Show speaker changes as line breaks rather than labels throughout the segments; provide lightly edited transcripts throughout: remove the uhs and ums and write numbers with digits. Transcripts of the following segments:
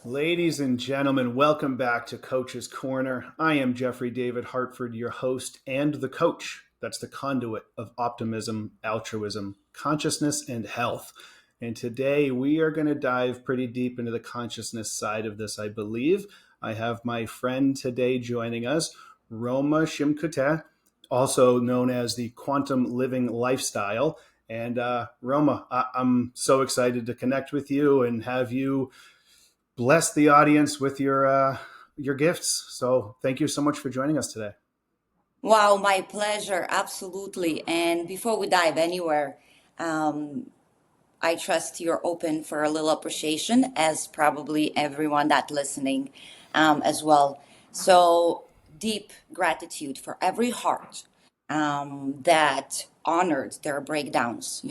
Ladies and gentlemen, welcome back to Coach's Corner. I am Jeffrey David Hartford, your host and the coach. That's the conduit of optimism, altruism, consciousness, and health. And today we are going to dive pretty deep into the consciousness side of this, I believe. I have my friend today joining us, Roma Simkute, also known as the Quantum Living Lifestyle. And Roma, I'm so excited to connect with you and have you bless the audience with your gifts. So thank you so much for joining us today.
Wow, my pleasure, absolutely. And before we dive anywhere, I trust you're open for a little appreciation, as probably everyone that listening as well. So deep gratitude for every heart that honored their breakdowns,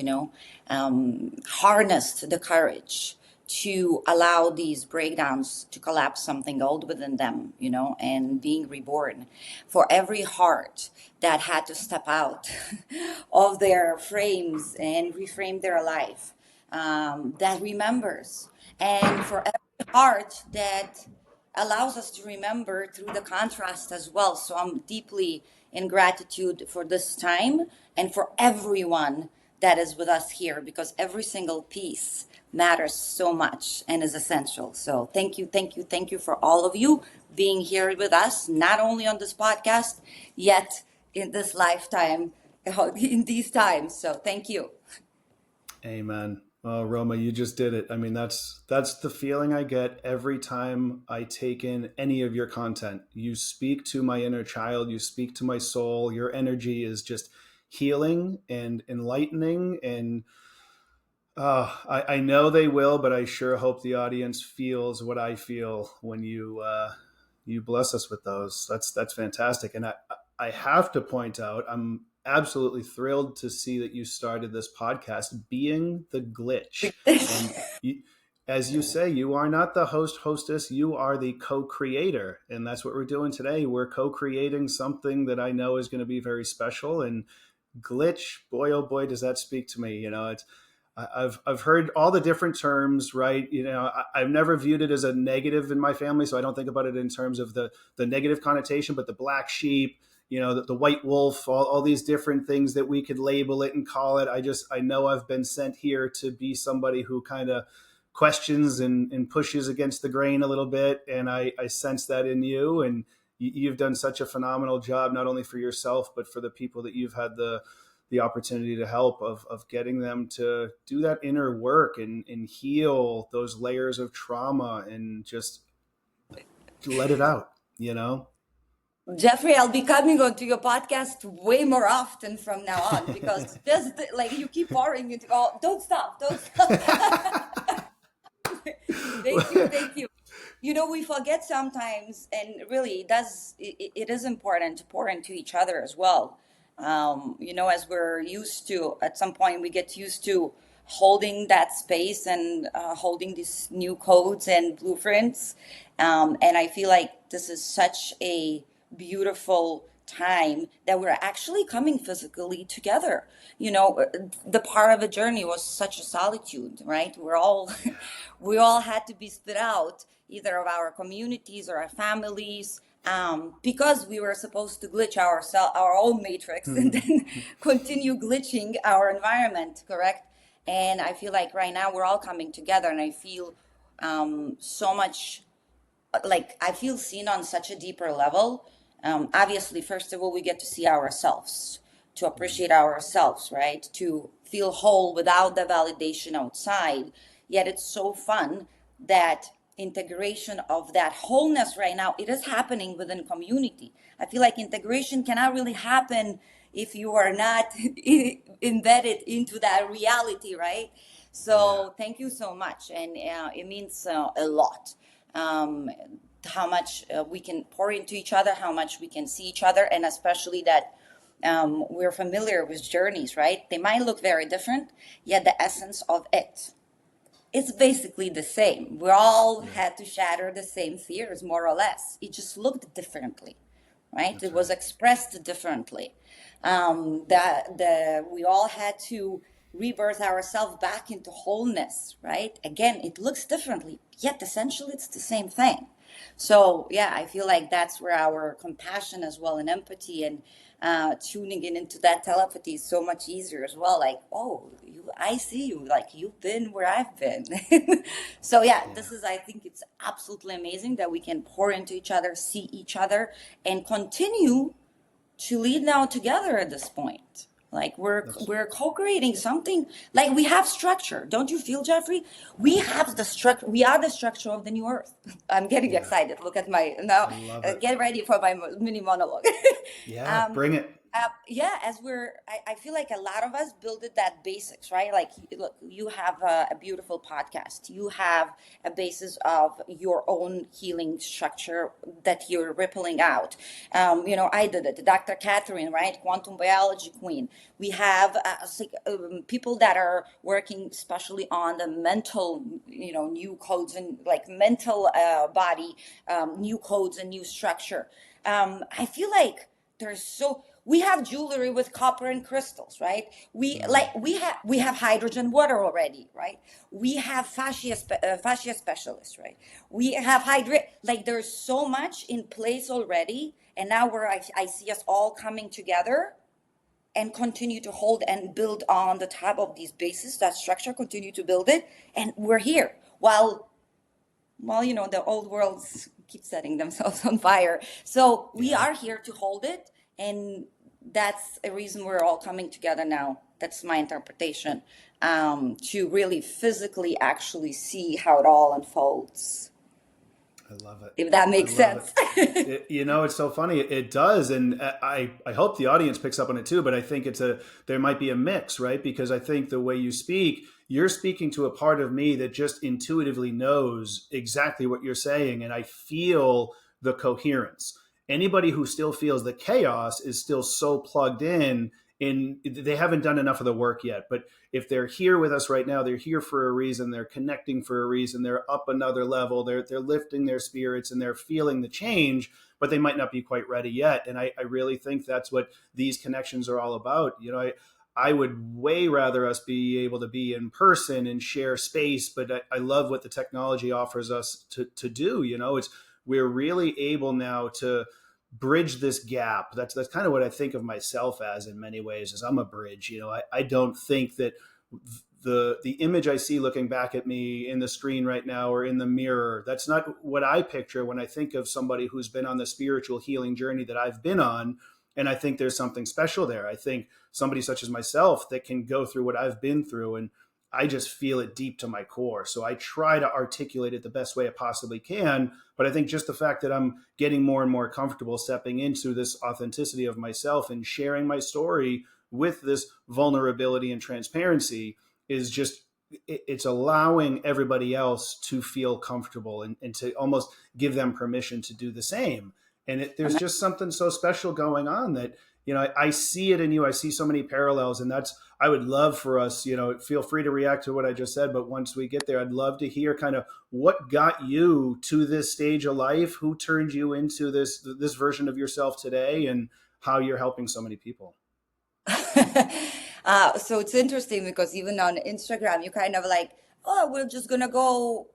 harnessed the courage to allow these breakdowns to collapse something old within them, and being reborn. For every heart that had to step out of their frames and reframe their life, that remembers. And for every heart that allows us to remember through the contrast as well. So I'm deeply in gratitude for this time and for everyone that is with us here, because every single piece matters so much and is essential. So thank you, thank you, thank you for all of you being here with us, not only on this podcast, yet in this lifetime, in these times. So thank you.
Amen. Oh, Roma, you just did it. I mean, that's the feeling I get every time I take in any of your content. You speak to my inner child, you speak to my soul. Your energy is just healing and enlightening. And I know they will, but I sure hope the audience feels what I feel when you bless us with those. That's fantastic. And I have to point out, I'm absolutely thrilled to see that you started this podcast, Being the Glitch. And as you say, you are not the hostess, you are the co-creator. And that's what we're doing today. We're co-creating something that I know is going to be very special. And glitch, boy, oh boy, does that speak to me. I've heard all the different terms, right? I've never viewed it as a negative in my family, so I don't think about it in terms of the negative connotation, but the black sheep, the white wolf, all these different things that we could label it and call it. I know I've been sent here to be somebody who kind of questions and pushes against the grain a little bit, and I sense that in you, and you've done such a phenomenal job, not only for yourself, but for the people that you've had the opportunity to help of getting them to do that inner work and heal those layers of trauma and just let it out.
Jeffrey, I'll be coming onto your podcast way more often from now on, because just like you keep pouring into, oh, don't stop, don't stop. Thank you, thank you. We forget sometimes, and really, it is important to pour into each other as well. As we're used to, at some point, we get used to holding that space and holding these new codes and blueprints. And I feel like this is such a beautiful time that we're actually coming physically together. The part of the journey was such a solitude, right? We all had to be split out, either of our communities or our families, because we were supposed to glitch our own matrix and then continue glitching our environment, correct? And I feel like right now we're all coming together, and I feel so much like I feel seen on such a deeper level. Obviously, first of all, we get to see ourselves, to appreciate ourselves, right? To feel whole without the validation outside. Yet it's so fun that integration of that wholeness right now, it is happening within community. I feel like integration cannot really happen if you are not embedded into that reality, right? So thank you so much. And it means a lot. How much we can pour into each other, how much we can see each other, and especially that we're familiar with journeys, right? They might look very different, yet the essence of it's basically the same. We all had to shatter the same fears, more or less. It just looked differently, right? It was expressed differently. We all had to rebirth ourselves back into wholeness, right? Again, it looks differently, yet essentially it's the same thing. So yeah, I feel like that's where our compassion as well and empathy and tuning in into that telepathy is so much easier as well. Like, oh, I see you. Like you've been where I've been. So yeah,
Yeah.
this is. I think it's absolutely amazing that we can pour into each other, see each other, and continue to lead now together at this point. Like
That's
we're co-creating something. Like we have structure. Don't you feel, Jeffrey? We have the structure. We are the structure of the new earth. I'm getting
yeah.
excited. Look at my now.
I love it.
Get ready for my mini monologue.
Yeah,
um,
bring it.
yeah, as I feel like a lot of us build it that basics, right? Like, look, you have a beautiful podcast. You have a basis of your own healing structure that you're rippling out. I did it. Dr. Catherine, right? Quantum biology queen. We have people that are working especially on the mental, new codes and like mental body, new codes and new structure. I feel like there's so we have jewelry with copper and crystals, right? We have hydrogen water already, right? We have fascia specialists, right? We have hydrate, like there's so much in place already, and now I see us all coming together and continue to hold and build on the top of these bases, that structure, continue to build it, and we're here while the old worlds keep setting themselves on fire. So we
Yeah.
are here to hold it, and that's a reason we're all coming together now. That's my interpretation, to really physically actually see how it all unfolds,
I love it.
if that
I
makes
love it.
sense.
It's so funny. It does, and I hope the audience picks up on it too. But I think there might be a mix, right? Because I think the way you speak, you're speaking to a part of me that just intuitively knows exactly what you're saying, and I feel the coherence. Anybody who still feels the chaos is still so plugged in. They haven't done enough of the work yet, but if they're here with us right now, they're here for a reason. They're connecting for a reason. They're up another level. They're lifting their spirits and they're feeling the change, but they might not be quite ready yet. And I really think that's what these connections are all about. I would way rather us be able to be in person and share space, but I love what the technology offers us to do. We're really able now to bridge this gap. That's kind of what I think of myself as in many ways, as I'm a bridge. I don't think that the image I see looking back at me in the screen right now or in the mirror, that's not what I picture when I think of somebody who's been on the spiritual healing journey that I've been on. And I think there's something special there. I think somebody such as myself that can go through what I've been through, and I just feel it deep to my core. So I try to articulate it the best way I possibly can. But I think just the fact that I'm getting more and more comfortable stepping into this authenticity of myself and sharing my story with this vulnerability and transparency is just, it's allowing everybody else to feel comfortable and to almost give them permission to do the same. And there's just something so special going on that, I see it in you. I see so many parallels, and I would love for us, feel free to react to what I just said. But once we get there, I'd love to hear kind of what got you to this stage of life, who turned you into this version of yourself today, and how you're helping so many people.
So it's interesting because even on Instagram, you kind of like, oh, we're just gonna go,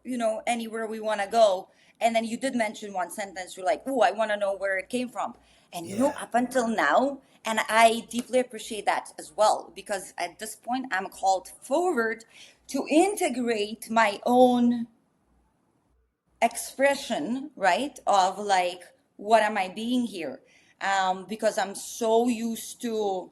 anywhere we want to go. And then you did mention one sentence. You're like, oh, I want to know where it came from. And
Yeah.
up until now, and I deeply appreciate that as well, because at this point, I'm called forward to integrate my own expression, right? Of like, what am I being here? Because I'm so used to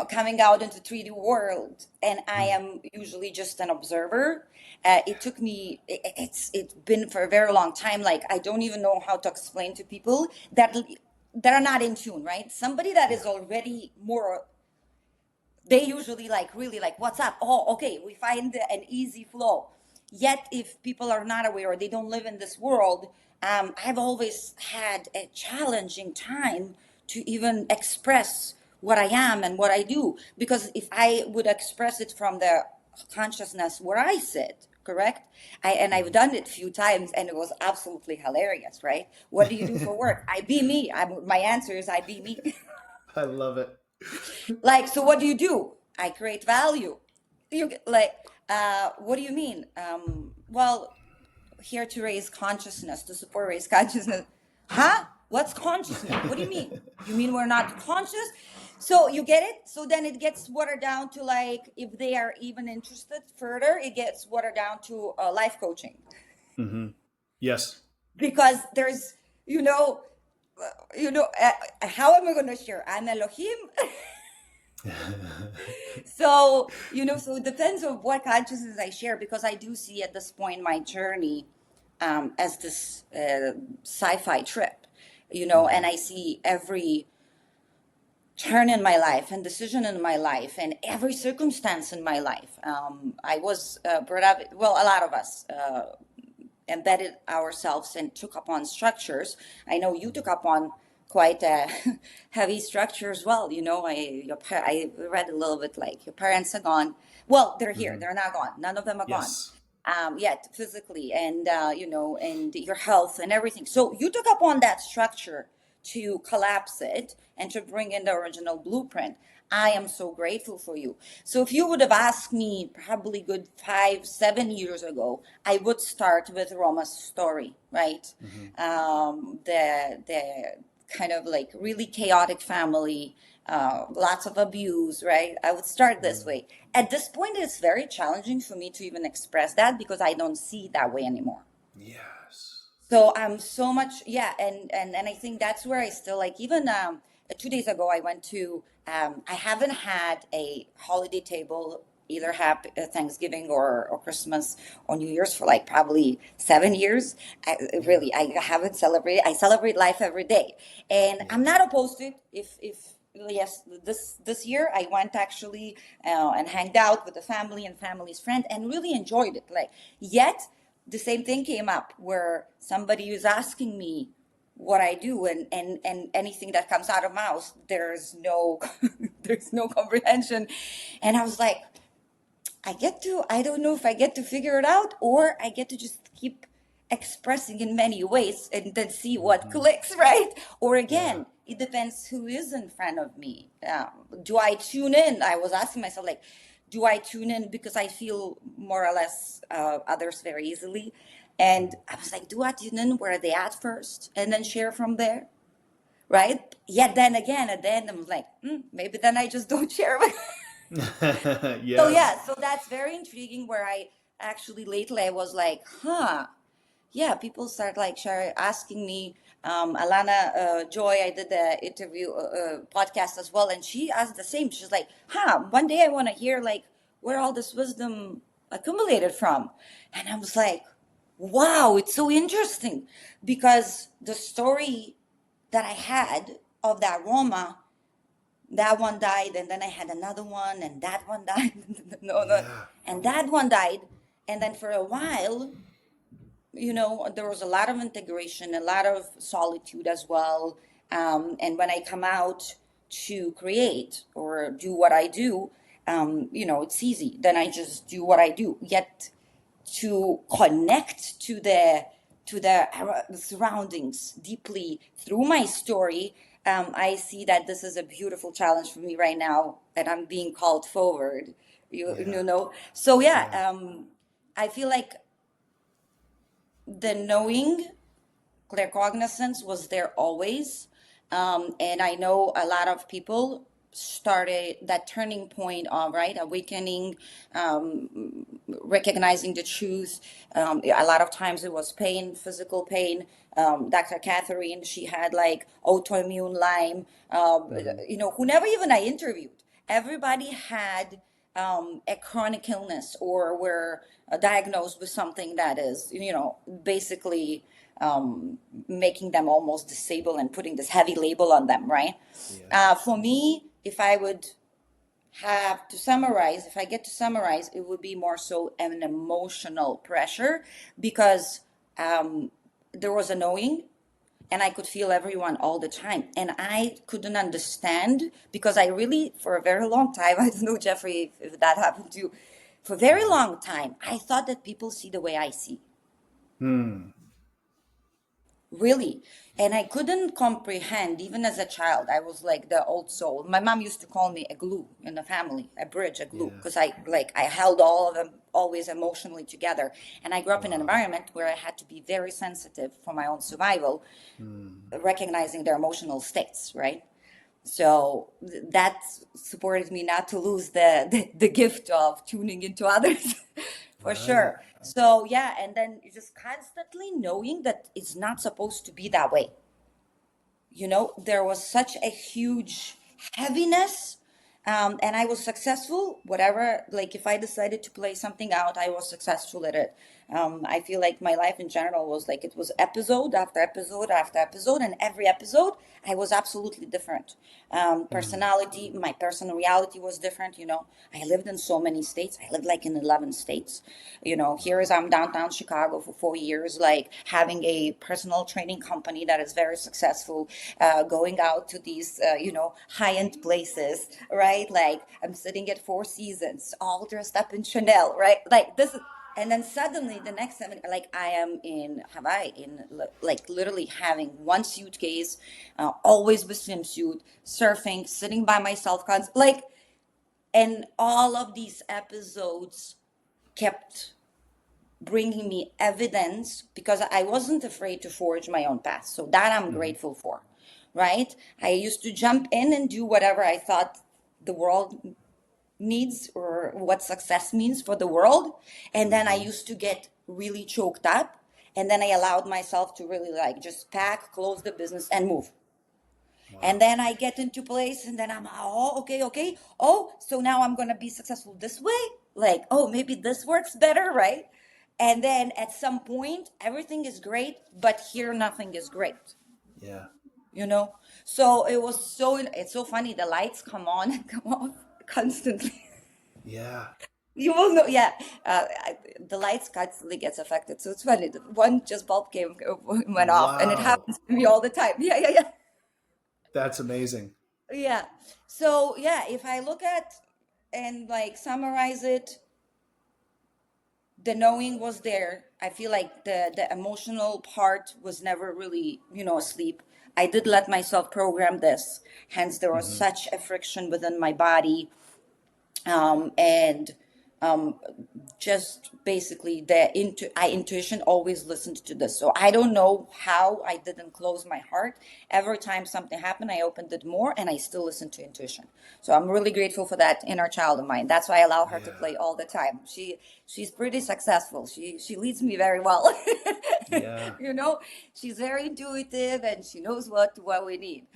coming out into 3D world, and I
Mm.
am usually just an observer. It took me, it's been for a very long time. Like, I don't even know how to explain to people that are not in tune, right? Somebody that
Yeah.
is already more, they usually like really like, what's up? Oh, okay, we find an easy flow. Yet if people are not aware or they don't live in this world, I've always had a challenging time to even express what I am and what I do, because if I would express it from the consciousness where I sit, correct, I've
Mhm.
done it a few times and it was absolutely hilarious, right? What do you do for work? I be me. My answer is I be me.
I love it.
Like, so what do you do? I create value. You like, what do you mean? Well, here to raise consciousness, to support raise consciousness. Huh? What's consciousness? What do you mean? You mean we're not conscious? So you get it? So then it gets watered down to, like, if they are even interested further, it gets watered down to life coaching.
Mm-hmm. Yes.
Because there's, you know, how am I going to share? I'm Elohim. So, so it depends on what consciousness I share, because I do see at this point my journey as this sci-fi trip, and I see every turn in my life and decision in my life and every circumstance in my life. I was brought up, well, a lot of us embedded ourselves and took up on structures. I know you took up on quite a heavy structure as well. I read a little bit, like, your parents are gone. Well, they're here.
Mm-hmm.
They're not gone. None of them are gone
Yes.
yet physically, and and your health and everything. So you took up on that structure to collapse it and to bring in the original blueprint. I am so grateful for you. So if you would have asked me probably good 5-7 years ago, I would start with Roma's story, right?
Mm-hmm.
The kind of like really chaotic family, lots of abuse, right? I would start this way. At this point, it's very challenging for me to even express that, because I don't see it that way anymore.
Yes.
So I'm so much, yeah, and I think that's where I still, like, even 2 days ago I went to, I haven't had a holiday table, either happy Thanksgiving or Christmas or New Year's, for like probably 7 years.
Yeah.
Really, I haven't celebrated. I celebrate life every day, and I'm
Yes.
not opposed to it. If yes, this year I went actually and hanged out with the family and family's friend and really enjoyed it. Like, yet the same thing came up where somebody was asking me what I do, and anything that comes out of mouth, there's no there's no comprehension. And I was like, I don't know if I get to figure it out, or I get to just keep expressing in many ways and then see what
Mm-hmm.
clicks, right? Or
Yeah.
again, it depends who is in front of me. Do I tune in? I was asking myself, like, do I tune in because I feel more or less others very easily? And I was like, do I tune in where they at first and then share from there? Right? Yet then again, at the end, I'm like, maybe then I just don't share. So
Yes.
yeah, so that's very intriguing. Where I actually lately I was like, yeah, people start like asking me. Alana Joy, I did the interview podcast as well, and she asked the same. She's like, one day I want to hear, like, where all this wisdom accumulated from. And I was like, wow, it's so interesting, because the story that I had of that Roma, that one died, and then I had another one, and that one died. No,
Yeah.
and that one died. And then for a while, there was a lot of integration, a lot of solitude as well. And when I come out to create or do what I do, it's easy. Then I just do what I do. Yet to connect to the surroundings deeply through my story, I see that this is a beautiful challenge for me right now, and I'm being called forward.
Yeah.
So yeah,
Yeah.
I feel like the knowing, claircognizance was there always. And I know a lot of people started that turning point of, right, awakening, recognizing the truth. A lot of times it was pain, physical pain. Dr. Catherine, she had like autoimmune Lyme,
Mm-hmm.
who never even I interviewed. Everybody had a chronic illness, or were diagnosed with something that is, basically making them almost disabled and putting this heavy label on them, right?
Yeah.
For me, if I would have to summarize, if I get to summarize, it would be more so an emotional pressure, because there was a knowing, and I could feel everyone all the time. And I couldn't understand, because I really, for a very long time, I don't know, Jeffrey, if that happened to you, for a very
Mm-hmm.
long time, I thought that people see the way I see.
Hmm.
really. And I couldn't comprehend, even as a child. I was like the old soul. My mom used to call me a glue in the family, a bridge, a glue,
Yeah.
because I held all of them always emotionally together. And I grew up in an
Wow.
environment where I had to be very sensitive for my own survival,
Mm.
recognizing their emotional states, right? So that supported me not to lose the gift of tuning into others for
Right.
sure. So yeah, and then just constantly knowing that it's not supposed to be that way. There was such a huge heaviness, and I was successful whatever. Like if I decided to play something out, I was successful at it. I feel like my life in general was like it was episode after episode after episode, and every episode I was absolutely different.
Mm.
Personality, my personal reality was different. I lived in so many states. I lived like in 11 states. Here is I'm downtown Chicago for 4 years, like having a personal training company that is very successful, going out to these, high-end places, right? Like I'm sitting at Four Seasons, all dressed up in Chanel, right? Like this is, and then suddenly the next 7, like I am in Hawaii, like literally having one suitcase, always with swimsuit, surfing, sitting by myself, like, and all of these episodes kept bringing me evidence because I wasn't afraid to forge my own path. So that I'm
Mhm.
grateful for, right? I used to jump in and do whatever I thought the world needs or what success means for the world. And then I
Mhm.
used to get really choked up. And then I allowed myself to really like just pack, close the business, and move. And
Wow.
then I get into place, and then I'm, oh, okay, okay. Oh, so now I'm going to be successful this way. Like, oh, maybe this works better, right? And then at some point, everything is great, but here nothing is great,
Yeah.
you know? So it's so funny. The lights come on and come off constantly.
Yeah.
You will know, yeah. The lights constantly gets affected. So it's funny. One just bulb went off, and it
Wow.
happens to me all the time. Yeah, yeah, yeah.
That's amazing.
Yeah. So yeah, if I look at and like summarize it, the knowing was there. I feel like the emotional part was never really, asleep. I did let myself program this. Hence there was
Mhm.
such a friction within my body. And just basically intuition always listened to this. So I don't know how I didn't close my heart. Every time something happened, I opened it more, and I still listen to intuition. So I'm really grateful for that inner child of mine. That's why I allow her to
Yeah.
play all the time. She's pretty successful. She leads me very well.
Yeah.
you know she's very intuitive, and she knows what we need.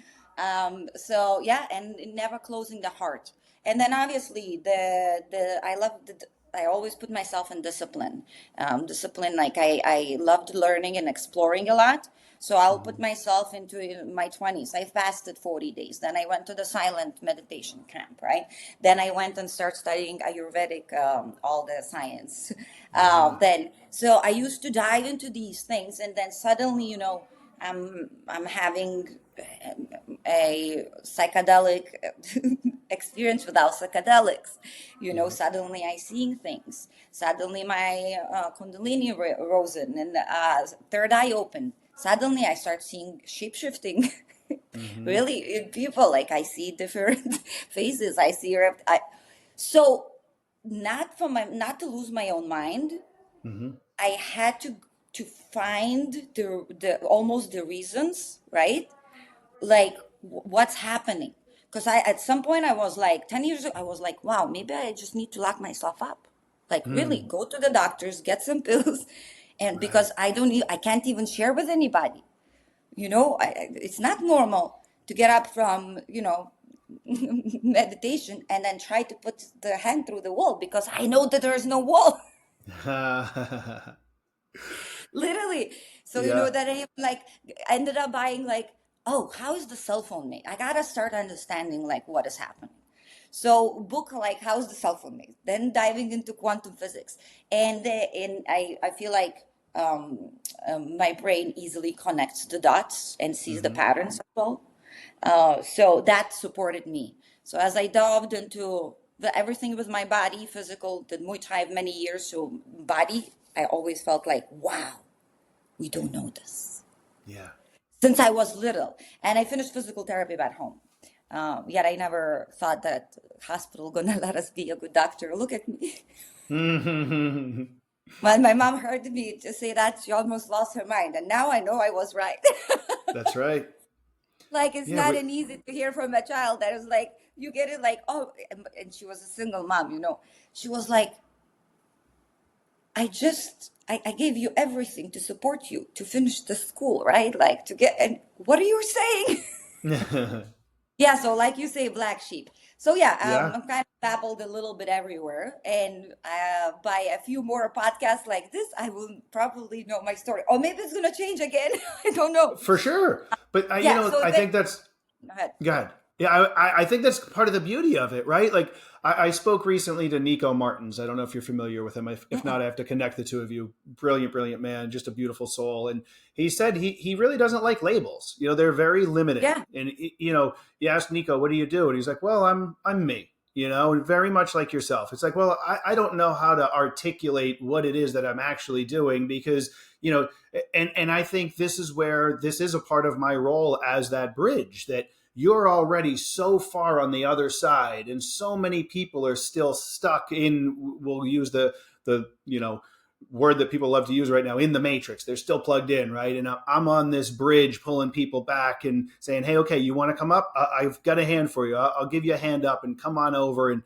So yeah, and never closing the heart. And then obviously I always put myself in discipline. Discipline, like I loved learning and exploring a lot. So I'll put
Mhm.
myself into my 20s. I fasted 40 days. Then I went to the silent meditation camp, right? Then I went and started studying Ayurvedic, all the science.
Mhm.
So I used to dive into these things, and then suddenly, I'm having a psychedelic experience without psychedelics.
Yeah.
Suddenly I seeing things. Suddenly my kundalini rose in, and third eye opened. Suddenly I start seeing shape shifting.
Mhm.
Really, in people, like I see different faces. I see so not to lose my own mind.
Mhm.
I had to find the almost the reasons, right? Like what's happening, because I at some point I was like 10 years ago, I was like, wow, maybe I just need to lock myself up, like really
Mm.
go to the doctors, get some pills. And
Right.
because I can't even share with anybody. It's not normal to get up from meditation and then try to put the hand through the wall, because I know that there is no wall. Literally. So
Yeah.
that I like ended up buying, like, oh, how is the cell phone made? I gotta start understanding like what is happening. So book like how's the cell phone made? Then diving into quantum physics, and I feel like my brain easily connects the dots and sees the
Mhm.
patterns as well. So that supported me. So as I delved into everything with my body, physical, did Muay Thai many years. So body, I always felt like, wow, we don't know this.
Yeah.
since I was little. And I finished physical therapy back home. Yet I never thought that hospital gonna let us be a good doctor. Look at me. When my mom heard me just say that, she almost lost her mind. And now I know I was right.
That's right.
Like, it's
Yeah,
not
we,
an easy to hear from a child that is like, you get it like, oh, and she was a single mom, you know. She was like, I gave you everything to support you to finish the school, right? Like to get, and what are you saying? Yeah, so like you say, black sheep. So yeah,
yeah,
I'm kind of babbled a little bit everywhere, and by a few more podcasts like this, I will probably know my story, or maybe it's gonna change again. I don't know.
for sure. But
Yeah. So
I
then,
think that's
go ahead.
God. Yeah, I think that's part of the beauty of it, right? Like I spoke recently to Nico Martins. I don't know if you're familiar with him. If
Mm-mm.
not, I have to connect the two of you. Brilliant, brilliant man, just a beautiful soul. And he said he really doesn't like labels. They're very limiting.
Yeah.
And you ask Nico, what do you do? And he's like, well, I'm me. And very much like yourself. It's like, well, I don't know how to articulate what it is that I'm actually doing because and I think this is where this is a part of my role as that bridge that you're already so far on the other side and so many people are still stuck in, we'll use the word that people love to use right now, in the matrix. They're still plugged in, right? And I'm on this bridge pulling people back and saying, hey, okay, you want to come up? I've got a hand for you. I'll give you a hand up and come on over. And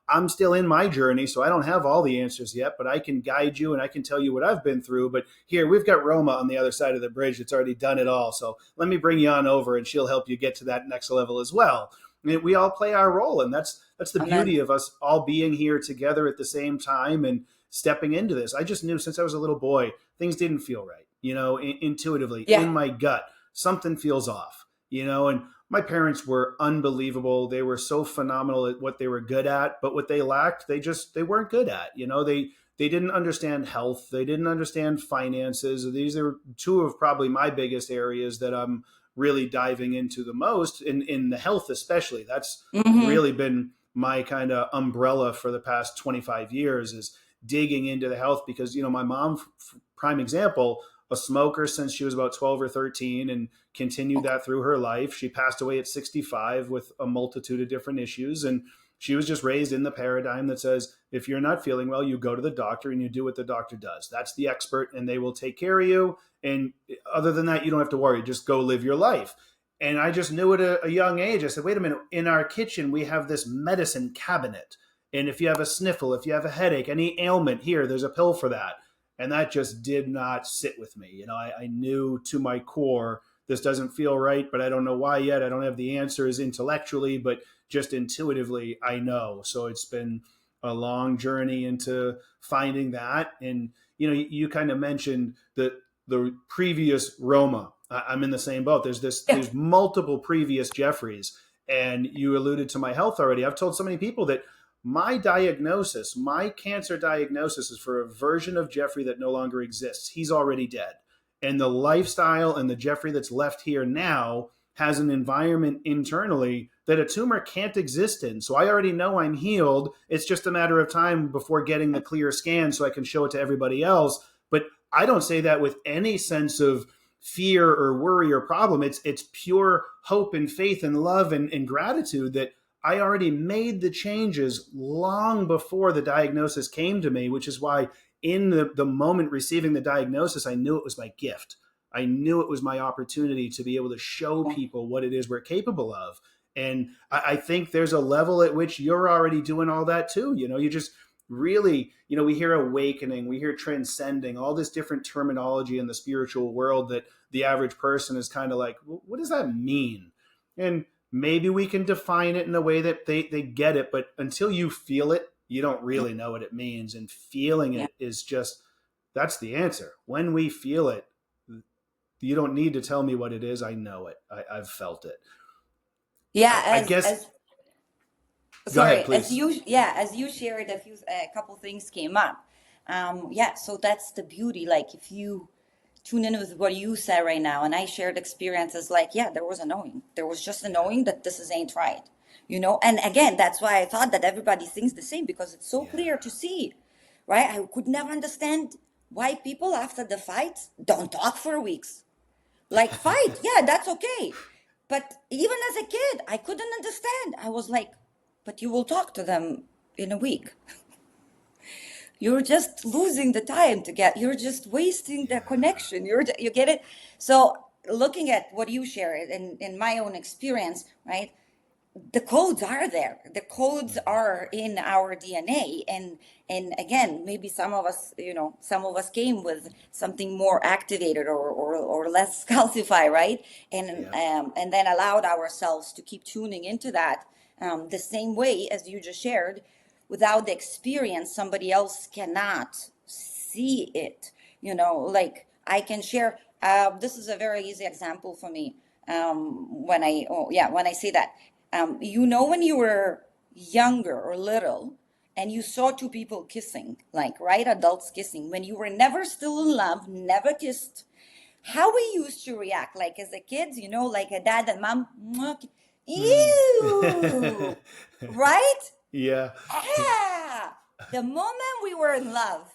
I'm still in my journey, so I don't have all the answers yet, but I can guide you and I can tell you what I've been through. But here, we've got Roma on the other side of the bridge that's already done it all. So let me bring you on over and she'll help you get to that next level as well. And we all play our role. And that's the
Amen.
beauty of us all being here together at the same time and stepping into this. I just knew since I was a little boy, things didn't feel right, intuitively in
Yeah.
my gut, something feels off, and my parents were unbelievable. They were so phenomenal at what they were good at, but what they lacked, they weren't good at. They didn't understand health. They didn't understand finances. These are two of probably my biggest areas that I'm really diving into the most in the health, especially. That's
Mm-hmm.
really been my kind of umbrella for the past 25 years is digging into the health because, my mom, prime example, a smoker since she was about 12 or 13 and continued
Okay.
that through her life. She passed away at 65 with a multitude of different issues. And she was just raised in the paradigm that says, if you're not feeling well, you go to the doctor and you do what the doctor does. That's the expert and they will take care of you. And other than that, you don't have to worry. Just go live your life. And I just knew at a young age, I said, wait a minute, in our kitchen, we have this medicine cabinet. And if you have a sniffle, if you have a headache, any ailment, here, there's a pill for that. And that just did not sit with me. I knew to my core, this doesn't feel right, but I don't know why yet. I don't have the answers intellectually, but just intuitively, I know. So it's been a long journey into finding that. And, you kind of mentioned the previous Roma. I'm in the same boat.
Yeah.
There's multiple previous Jeffreys, and you alluded to my health already. I've told so many people that my cancer diagnosis is for a version of Jeffrey that no longer exists. He's already dead. And the lifestyle and the Jeffrey that's left here now has an environment internally that a tumor can't exist in. So I already know I'm healed. It's just a matter of time before getting the clear scan so I can show it to everybody else. But I don't say that with any sense of fear or worry or problem. It's pure hope and faith and love and gratitude that I already made the changes long before the diagnosis came to me, which is why in the moment receiving the diagnosis, I knew it was my gift. I knew it was my opportunity to be able to show people what it is we're capable of. And I think there's a level at which you're already doing all that too. You just really, we hear awakening, we hear transcending, all this different terminology in the spiritual world that the average person is kind of like, what does that mean? And maybe we can define it in a way that they get it, but until you feel it, you don't really know what it means. And feeling
Yeah.
it is just, that's the answer. When we feel it, you don't need to tell me what it is. I know it. I've felt it.
Yeah.
I
As
guess,
as
go ahead,
sorry,
please.
as you shared a couple things came up. Yeah, so that's the beauty. Like if you tune in with what you said right now, and I shared experiences like, yeah, there was a knowing. There was just a knowing that this is ain't right. And again, that's why I thought that everybody thinks the same because it's so
Yeah.
clear to see, right? I could never understand why people after the fight don't talk for weeks. Like fight, yeah, that's okay. But even as a kid, I couldn't understand. I was like, but you will talk to them in a week. You're just losing the time to get, you're just wasting the
Yeah.
connection. You get it? So looking at what you share in my own experience, right? The codes are there. The codes
Mhm.
are in our DNA. And again, maybe some of us, some of us came with something more activated or less calcified, right?
Yeah.
And then allowed ourselves to keep tuning into that, the same way as you just shared. Without the experience, somebody else cannot see it. Like I can share. This is a very easy example for me. When I say that, when you were younger or little, and you saw two people kissing, like right, adults kissing, when you were never still in love, never kissed, how we used to react, like as a kids, like a dad and mom, "Mwah,
Mm.
ew," right?
Yeah.
Ah, the moment we were in love,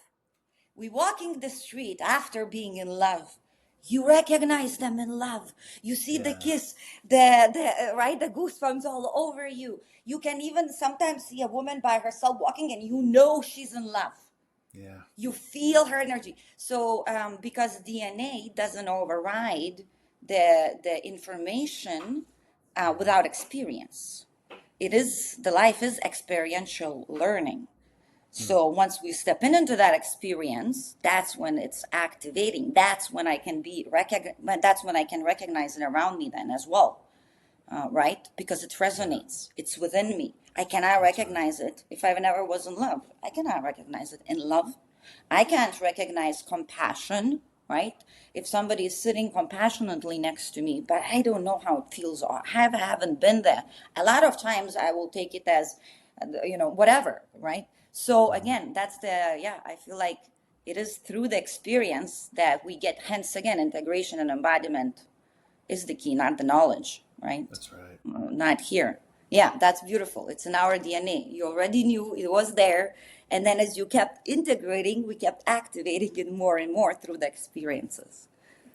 we walking the street after being in love. You recognize them in love. You see the
Yeah.
kiss, the right, the goosebumps all over you. You can even sometimes see a woman by herself walking, and she's in love.
Yeah.
You feel her energy. So because DNA doesn't override the information
Mhm.
without experience. The life is experiential learning.
Mm.
So once we step into that experience, that's when it's activating. That's when that's when I can recognize it around me then as well, right? Because it
Yeah.
resonates. It's within me. I cannot
That's right.
recognize it if I never was in love. I cannot recognize it in love. I can't recognize compassion, right? If somebody is sitting compassionately next to me, but I don't know how it feels, or haven't been there. A lot of times I will take it as, whatever, right? So
Mhm.
again, I feel like it is through the experience that we get, hence again, integration and embodiment is the key, not the knowledge, right?
That's right.
Not here. Yeah, that's beautiful. It's in our DNA. You already knew it was there. And then as you kept integrating, we kept activating it more and more through the experiences.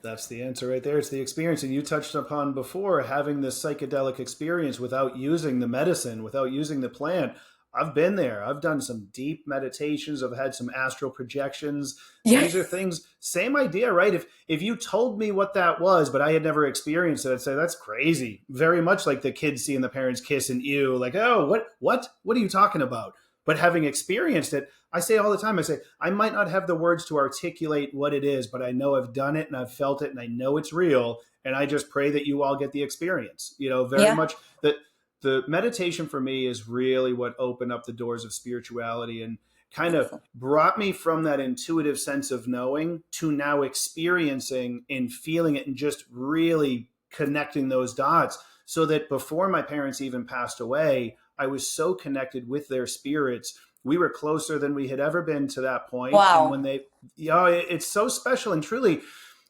That's the answer right there. It's the experience. And you touched upon before having this psychedelic experience without using the medicine, without using the plant. I've been there. I've done some deep meditations. I've had some astral projections.
Yeah.
These are things, same idea, right? If you told me what that was, but I had never experienced it, I'd say that's crazy. Very much like the kids seeing the parents kiss and you, like, oh, what are you talking about? But having experienced it, I say all the time, I say, I might not have the words to articulate what it is, but I know I've done it and I've felt it and I know it's real. And I just pray that you all get the experience. Very
Yeah.
much that the meditation for me is really what opened up the doors of spirituality and kind of
Beautiful.
brought me from that intuitive sense of knowing to now experiencing and feeling it and just really connecting those dots so that before my parents even passed away, I was so connected with their spirits. We were closer than we had ever been to that point. And when
Wow.
it's so special. And truly,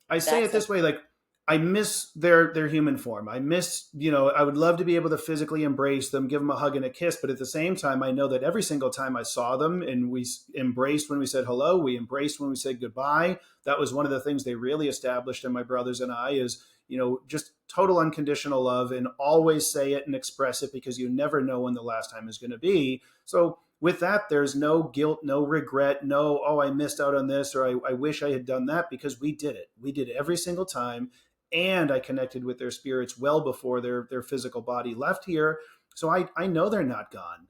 I say it
That's
this
it.
way, like I miss their human form. I miss, I would love to be able to physically embrace them, give them a hug and a kiss, but at the same time, I know that every single time I saw them and we embraced when we said hello, we embraced when we said goodbye. That was one of the things they really established in my brothers and I is, just total unconditional love and always say it and express it because you never know when the last time is going to be. So with that, there's no guilt, no regret, no, oh, I missed out on this or I wish I had done that because we did it. We did it every single time. And I connected with their spirits well before their physical body left here. So I know they're not gone.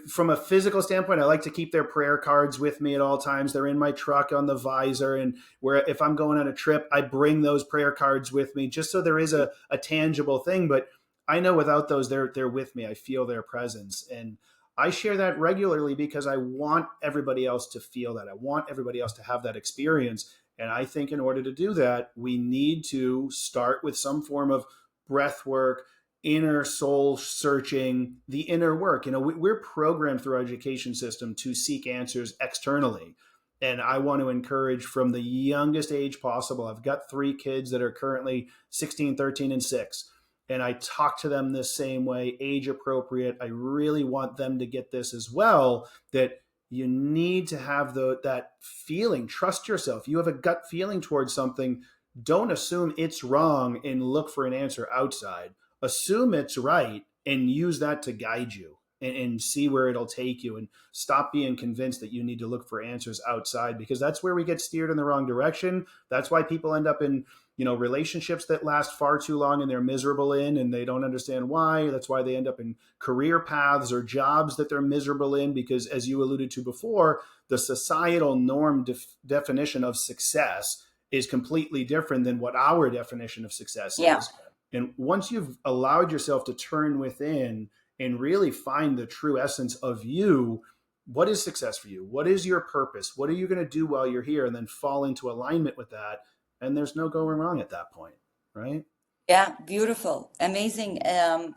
From a physical standpoint, I like to keep their prayer cards with me at all times. They're in my truck on the visor. And where if I'm going on a trip, I bring those prayer cards with me just so there is a tangible thing. But I know without those, they're with me. I feel their presence. And I share that regularly because I want everybody else to feel that. I want everybody else to have that experience. And I think in order to do that, we need to start with some form of breath work, inner soul searching, the inner work. We're programmed through our education system to seek answers externally. And I want to encourage from the youngest age possible. I've got 3 kids that are currently 16, 13, and 6 and I talk to them the same way, age appropriate. I really want them to get this as well that you need to have that feeling. Trust yourself. You have a gut feeling towards something. don't assume it's wrong and look for an answer outside. Assume it's right and use that to guide you, and see where it'll take you, and stop being convinced that you need to look for answers outside, because that's where we get steered in the wrong direction. That's why people end up in, relationships that last far too long and they're miserable in, and they don't understand why. That's why they end up in career paths or jobs that they're miserable in, because, as you alluded to before, the societal norm definition of success is completely different than what our definition of success
Yeah.
is. And once you've allowed yourself to turn within and really find the true essence of you, what is success for you? What is your purpose? What are you going to do while you're here? And then fall into alignment with that. And there's no going wrong at that point, right?
Yeah, beautiful, amazing. And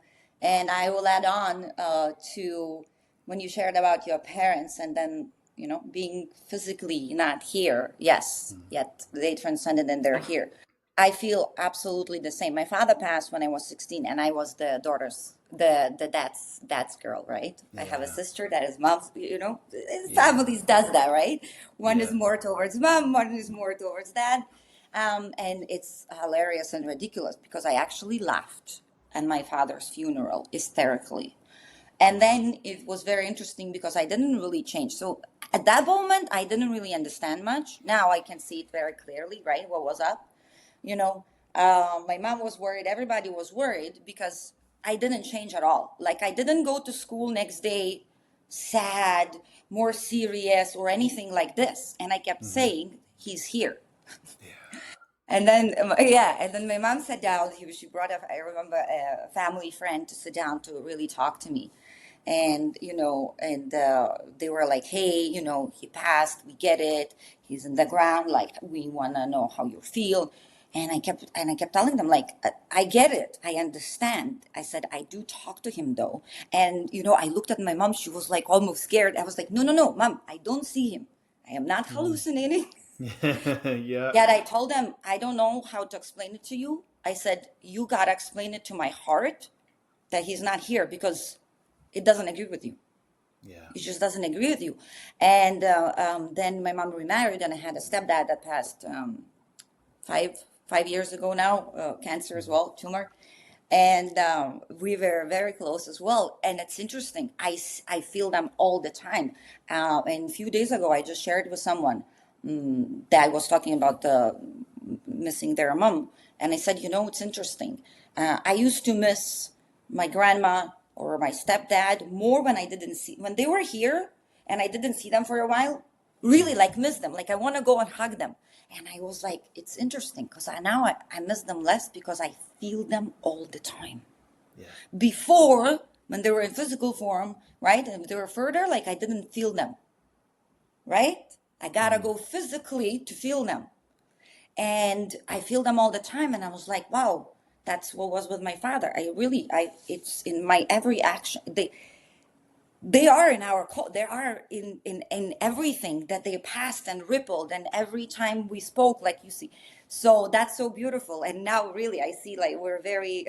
I will add on to when you shared about your parents and then, being physically not here. Yes, yet they transcended and they're here. I feel absolutely the same. My father passed when I was 16, and I was the dad's girl, right? I have a
Yeah.
sister that is mom's,
Yeah.
families does that, right? One is
Yeah.
more towards mom, one is more towards dad. And it's hilarious and ridiculous because I actually laughed at my father's funeral hysterically. And then it was very interesting because I didn't really change. So at that moment, I didn't really understand much. Now I can see it very clearly, right? What was up? You know, my mom was worried. Everybody was worried because I didn't change at all. Like I didn't go to school next day sad, more serious, or anything like this. And I kept
Mm-hmm.
saying, he's here.
Yeah.
And then, yeah, and then my mom sat down. She brought up, I remember, a family friend to sit down to really talk to me. And, they were like, hey, he passed. We get it. He's in the ground. Like, we want to know how you feel. And I kept telling them, like, I get it. I understand. I said, I do talk to him though. And, I looked at my mom. She was like almost scared. I was like, no, no, no, mom, I don't see him. I am not
Mm.
hallucinating.
Yeah.
Yet I told them, I don't know how to explain it to you. I said, you got to explain it to my heart that he's not here because it doesn't agree with you.
Yeah.
It just doesn't agree with you. And then my mom remarried, and I had a stepdad that passed five years ago now, cancer as
Mm-hmm.
well, tumor. And we were very close as well. And it's interesting. I feel them all the time. And a few days ago, I just shared with someone that was talking about missing their mom. And I said, it's interesting. I used to miss my grandma or my stepdad more when they were here and I didn't see them for a while, really like miss them. Like I want to go and hug them. And I was like, it's interesting because I miss them less because I feel them all the time.
Yeah.
Before, when they were in physical form, right? And if they were further, like I didn't feel them, right? I gotta
Mm.
go physically to feel them. And I feel them all the time. And I was like, wow, that's what was with my father. It's in my every action. They are in they are in everything that they passed and rippled, and every time we spoke, like you see. So that's so beautiful. And now really I see like we're very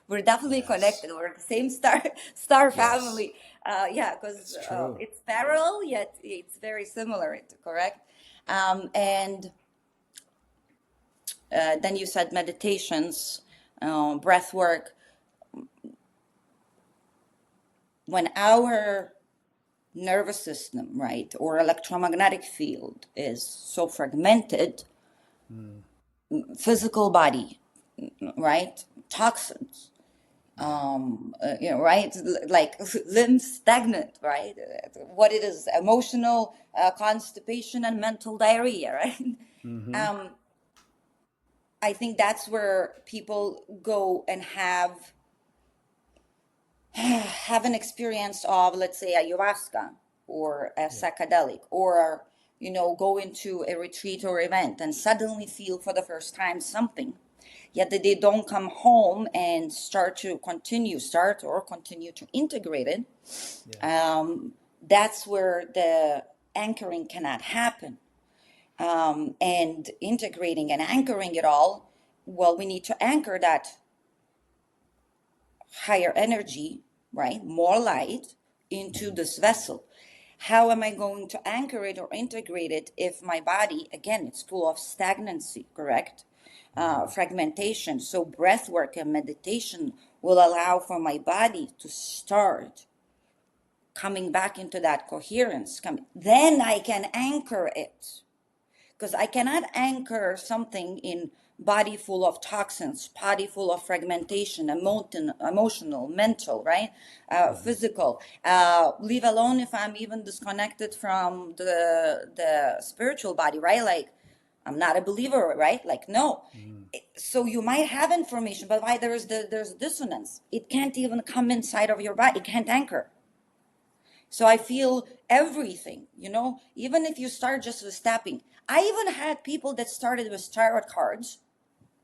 we're definitely
Yes.
connected. We're the same star
Yes.
family. Yeah, because
It's true.
it's parallel yet it's very similar, correct? And then you said meditations, breath work. When our nervous system, right, or electromagnetic field is so fragmented,
Mm.
physical body, right, toxins,
Yeah.
right, like limbs stagnant, right, what it is, emotional constipation and mental diarrhea, right?
Mm-hmm.
um, I think that's where people go and have an experience of, let's say, ayahuasca or a
Yeah.
psychedelic, or go into a retreat or event and suddenly feel for the first time something, yet they don't come home and start or continue to integrate it.
Yeah.
That's where the anchoring cannot happen. And integrating and anchoring it all, well, we need to anchor that higher energy, right? More light into
Mm-hmm.
this vessel. How am I going to anchor it or integrate it if my body, again, it's full of stagnancy, correct? fragmentation. So breath work and meditation will allow for my body to start coming back into that coherence. Then I can anchor it, because I cannot anchor something in body full of toxins, body full of fragmentation, emotional, mental, right? Physical. Leave alone if I'm even disconnected from the spiritual body, right? Like, I'm not a believer, right? Like, no. So you might have information, but why there's dissonance. It can't even come inside of your body. It can't anchor. So I feel everything, even if you start just with tapping. I even had people that started with tarot cards,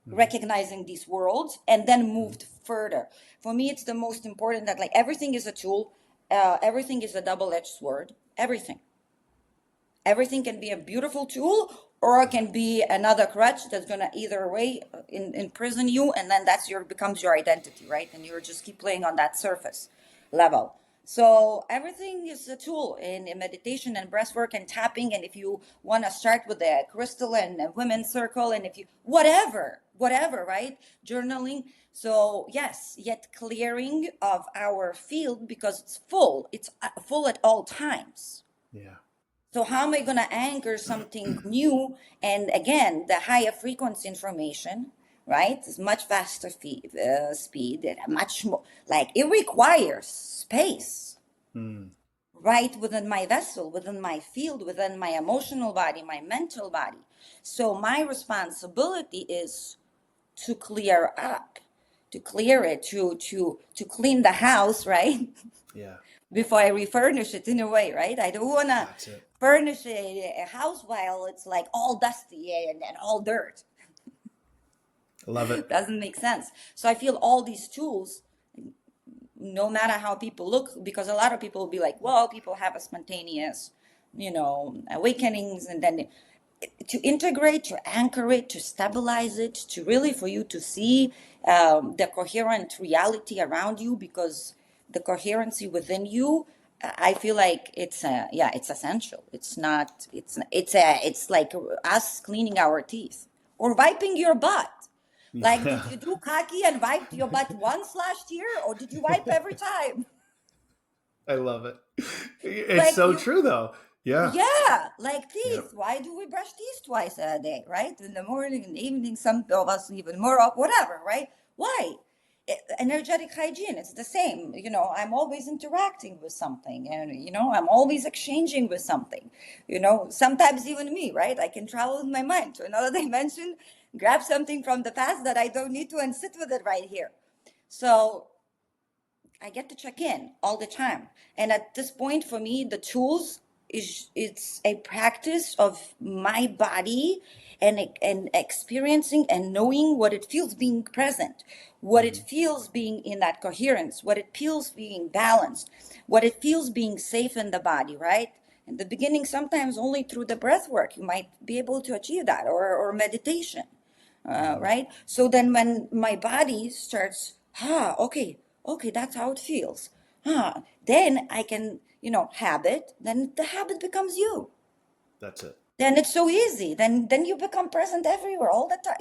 recognizing these worlds, and then moved further. For me, it's the most important that, like, everything is a tool, everything is a double-edged sword, everything. Everything can be a beautiful tool, or it can be another crutch that's gonna either way imprison you, and then becomes your identity, right? And you're just keep playing on that surface level. So everything is a tool in meditation and breathwork and tapping. And if you want to start with a crystal and a women's circle, and if you whatever, right? Journaling. So yes, yet clearing of our field, because it's full. It's full at all times.
Yeah.
So how am I going to anchor something new? And again, the higher frequency information, right? It's much faster speed, and much more, like, it requires space, right, within my vessel, within my field, within my emotional body, my mental body. So my responsibility is to clear up, to clear it, to clean the house, right?
Yeah.
Before I refurnish it, in a way, right? I don't want to furnish a house while it's like all dusty and all dirt.
I love it.
Doesn't make sense. So I feel all these tools, no matter how people look, because a lot of people will be like, well, people have a spontaneous, awakenings, and then to integrate, to anchor it, to stabilize it, to really for you to see the coherent reality around you, because the coherency within you, I feel like it's essential. It's like us cleaning our teeth or wiping your butt. Like, did you do kaki and wipe your butt once last year, or did you wipe every time?
I love it. It's
Like,
so true, though. Yeah.
yeah, like
Yep.
teeth. Why do we brush teeth twice a day, right? In the morning, in the evening, some of us even more of whatever, right? Why? Energetic hygiene, it's the same. I'm always interacting with something, and, I'm always exchanging with something. Sometimes even me, right? I can travel in my mind to another dimension, grab something from the past that I don't need to, and sit with it right here. So I get to check in all the time. And at this point, for me, the tools it's a practice of my body, and experiencing and knowing what it feels being present, what it feels being in that coherence, what it feels being balanced, what it feels being safe in the body, right? In the beginning, sometimes only through the breath work you might be able to achieve that, or meditation, right? So then when my body starts, okay, that's how it feels. Then I can, habit, then the habit becomes you.
That's it.
Then it's so easy. Then you become present everywhere, all the time,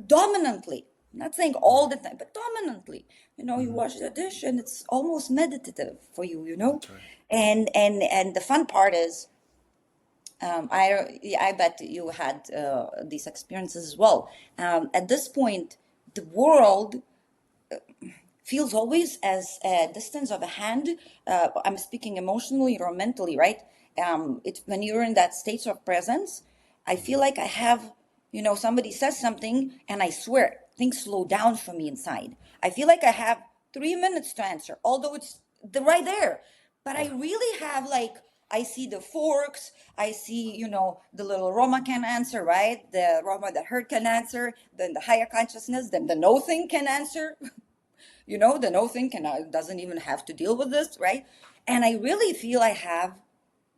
dominantly. I'm not saying all the time, but dominantly. You wash the dish and it's almost meditative for you.
That's right.
And the fun part is, I bet you had these experiences as well. At this point, the world feels always as a distance of a hand. I'm speaking emotionally or mentally, right? When you're in that state of presence, I feel like I have, somebody says something, and I swear things slow down for me inside. I feel like I have 3 minutes to answer, although it's right there. But I really have, like, I see the forks, I see, the little Roma can answer, right? The Roma that hurt can answer, then the higher consciousness, then the no thing can answer. The no thing doesn't even have to deal with this, right? And I really feel I have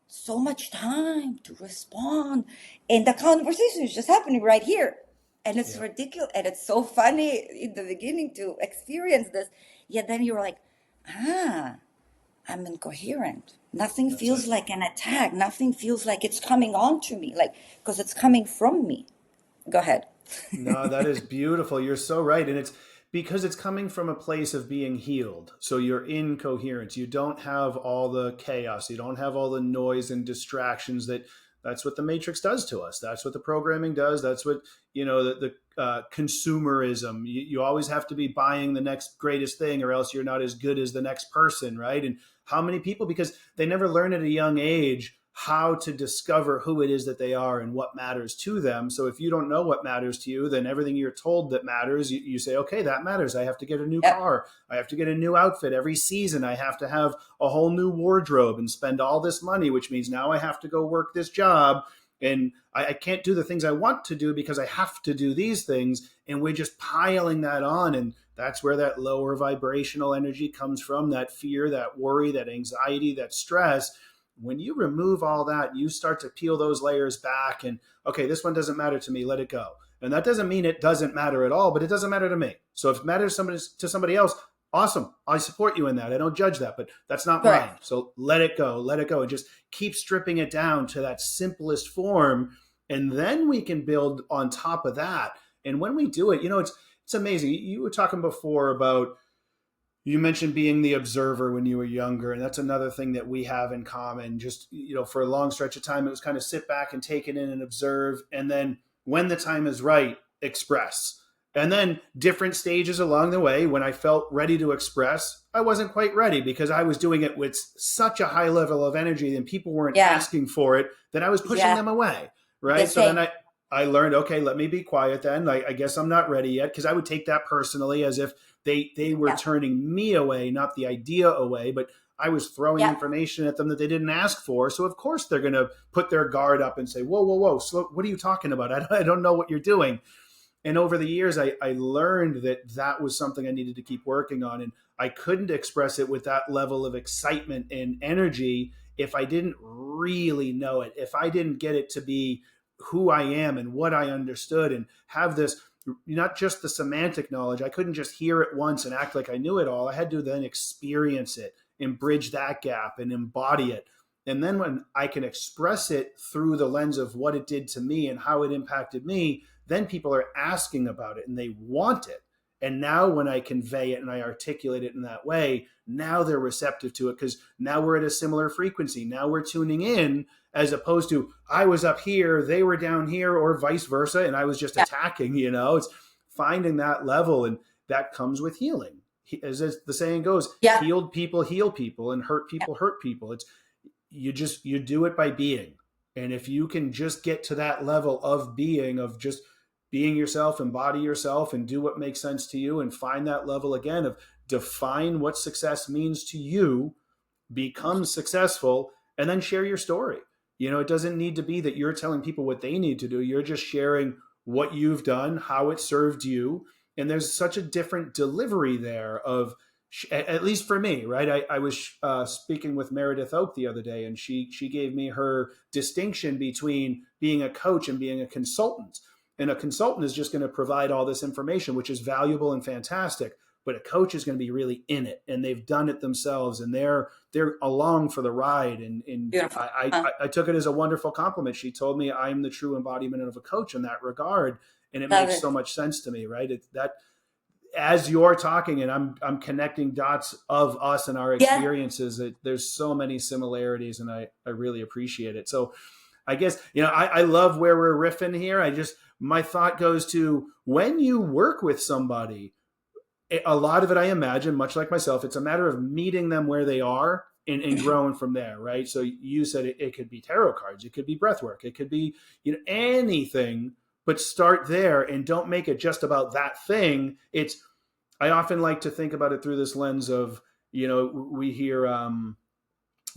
so much time to respond, and the conversation is just happening right here. And it's ridiculous, and it's so funny in the beginning to experience this. Yet then you're like, I'm incoherent. Nothing feels like an attack. Nothing feels like it's coming on to me, like, because it's coming from me. Go ahead.
No, that is beautiful. You're so right. And it's because it's coming from a place of being healed. So you're in coherence. You don't have all the chaos. You don't have all the noise and distractions that's what the matrix does to us. That's what the programming does. That's what, the consumerism. You always have to be buying the next greatest thing or else you're not as good as the next person, right? And how many people, because they never learn at a young age how to discover who it is that they are and what matters to them. So if you don't know what matters to you, then everything you're told that matters, you say, okay, that matters. I have to get a new
Yep.
car. I have to get a new outfit every season. I have to have a whole new wardrobe and spend all this money, which means now I have to go work this job. And I can't do the things I want to do because I have to do these things. And we're just piling that on. And that's where that lower vibrational energy comes from, that fear, that worry, that anxiety, that stress. When you remove all that, you start to peel those layers back and, okay, this one doesn't matter to me, let it go. And that doesn't mean it doesn't matter at all, but it doesn't matter to me. So if it matters to somebody else, awesome. I support you in that. I don't judge that, but that's not mine.
Correct.
So let it go, and just keep stripping it down to that simplest form. And then we can build on top of that. And when we do it, it's amazing. You were talking before about, you mentioned being the observer when you were younger, and that's another thing that we have in common. Just, for a long stretch of time, it was kind of sit back and take it in and observe. And then when the time is right, express. And then different stages along the way, when I felt ready to express, I wasn't quite ready because I was doing it with such a high level of energy and people weren't
Yeah.
asking for it that I was pushing
Yeah.
them away.
The
Right. So then
same.
I learned, okay, let me be quiet then. I guess I'm not ready yet, because I would take that personally as if they were
Yeah.
turning me away, not the idea away, but I was throwing
Yeah.
information at them that they didn't ask for. So of course they're going to put their guard up and say, whoa, whoa, whoa, slow, what are you talking about? I don't know what you're doing. And over the years, I learned that was something I needed to keep working on. And I couldn't express it with that level of excitement and energy if I didn't really know it, if I didn't get it to be who I am and what I understood and have this, not just the semantic knowledge. I couldn't just hear it once and act like I knew it all. I had to then experience it and bridge that gap and embody it. And then when I can express it through the lens of what it did to me and how it impacted me, then people are asking about it and they want it. And now when I convey it and I articulate it in that way, now they're receptive to it because now we're at a similar frequency. Now we're tuning in, as opposed to I was up here, they were down here, or vice versa, and I was just
Yeah.
attacking. It's finding that level, and that comes with healing. As the saying goes,
Yeah.
healed people heal people, and hurt
Yeah.
people hurt people. It's you do it by being. And if you can just get to that level of being, of just being yourself, embody yourself, and do what makes sense to you, and find that level again of define what success means to you, become successful, and then share your story. It doesn't need to be that you're telling people what they need to do. You're just sharing what you've done, how it served you. And there's such a different delivery there of, at least for me, right? I was speaking with Meredith Oak the other day, and she gave me her distinction between being a coach and being a consultant. And a consultant is just going to provide all this information, which is valuable and fantastic. But a coach is going to be really in it, and they've done it themselves, and they're along for the ride. And
Beautiful.
I took it as a wonderful compliment. She told me I'm the true embodiment of a coach in that regard, and it
Love
makes
it.
so much sense to me, right? That as you're talking and I'm connecting dots of us and our
Yeah.
experiences, that there's so many similarities, and I really appreciate it. So I guess, I love where we're riffing here. My thought goes to when you work with somebody, a lot of it, I imagine, much like myself, it's a matter of meeting them where they are and growing from there, right? So you said it could be tarot cards, it could be breathwork, it could be anything, but start there and don't make it just about that thing. I often like to think about it through this lens of, we hear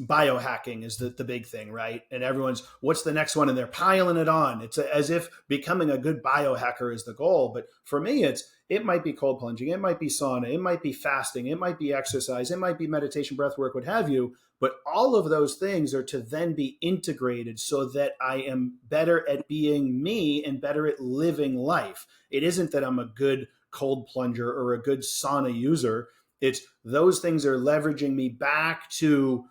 biohacking is the big thing, right? And everyone's, what's the next one? And they're piling it on. It's as if becoming a good biohacker is the goal. But for me, it might be cold plunging, it might be sauna, it might be fasting, it might be exercise, it might be meditation, breath work, what have you. But all of those things are to then be integrated so that I am better at being me and better at living life. It isn't that I'm a good cold plunger or a good sauna user. It's those things are leveraging me back to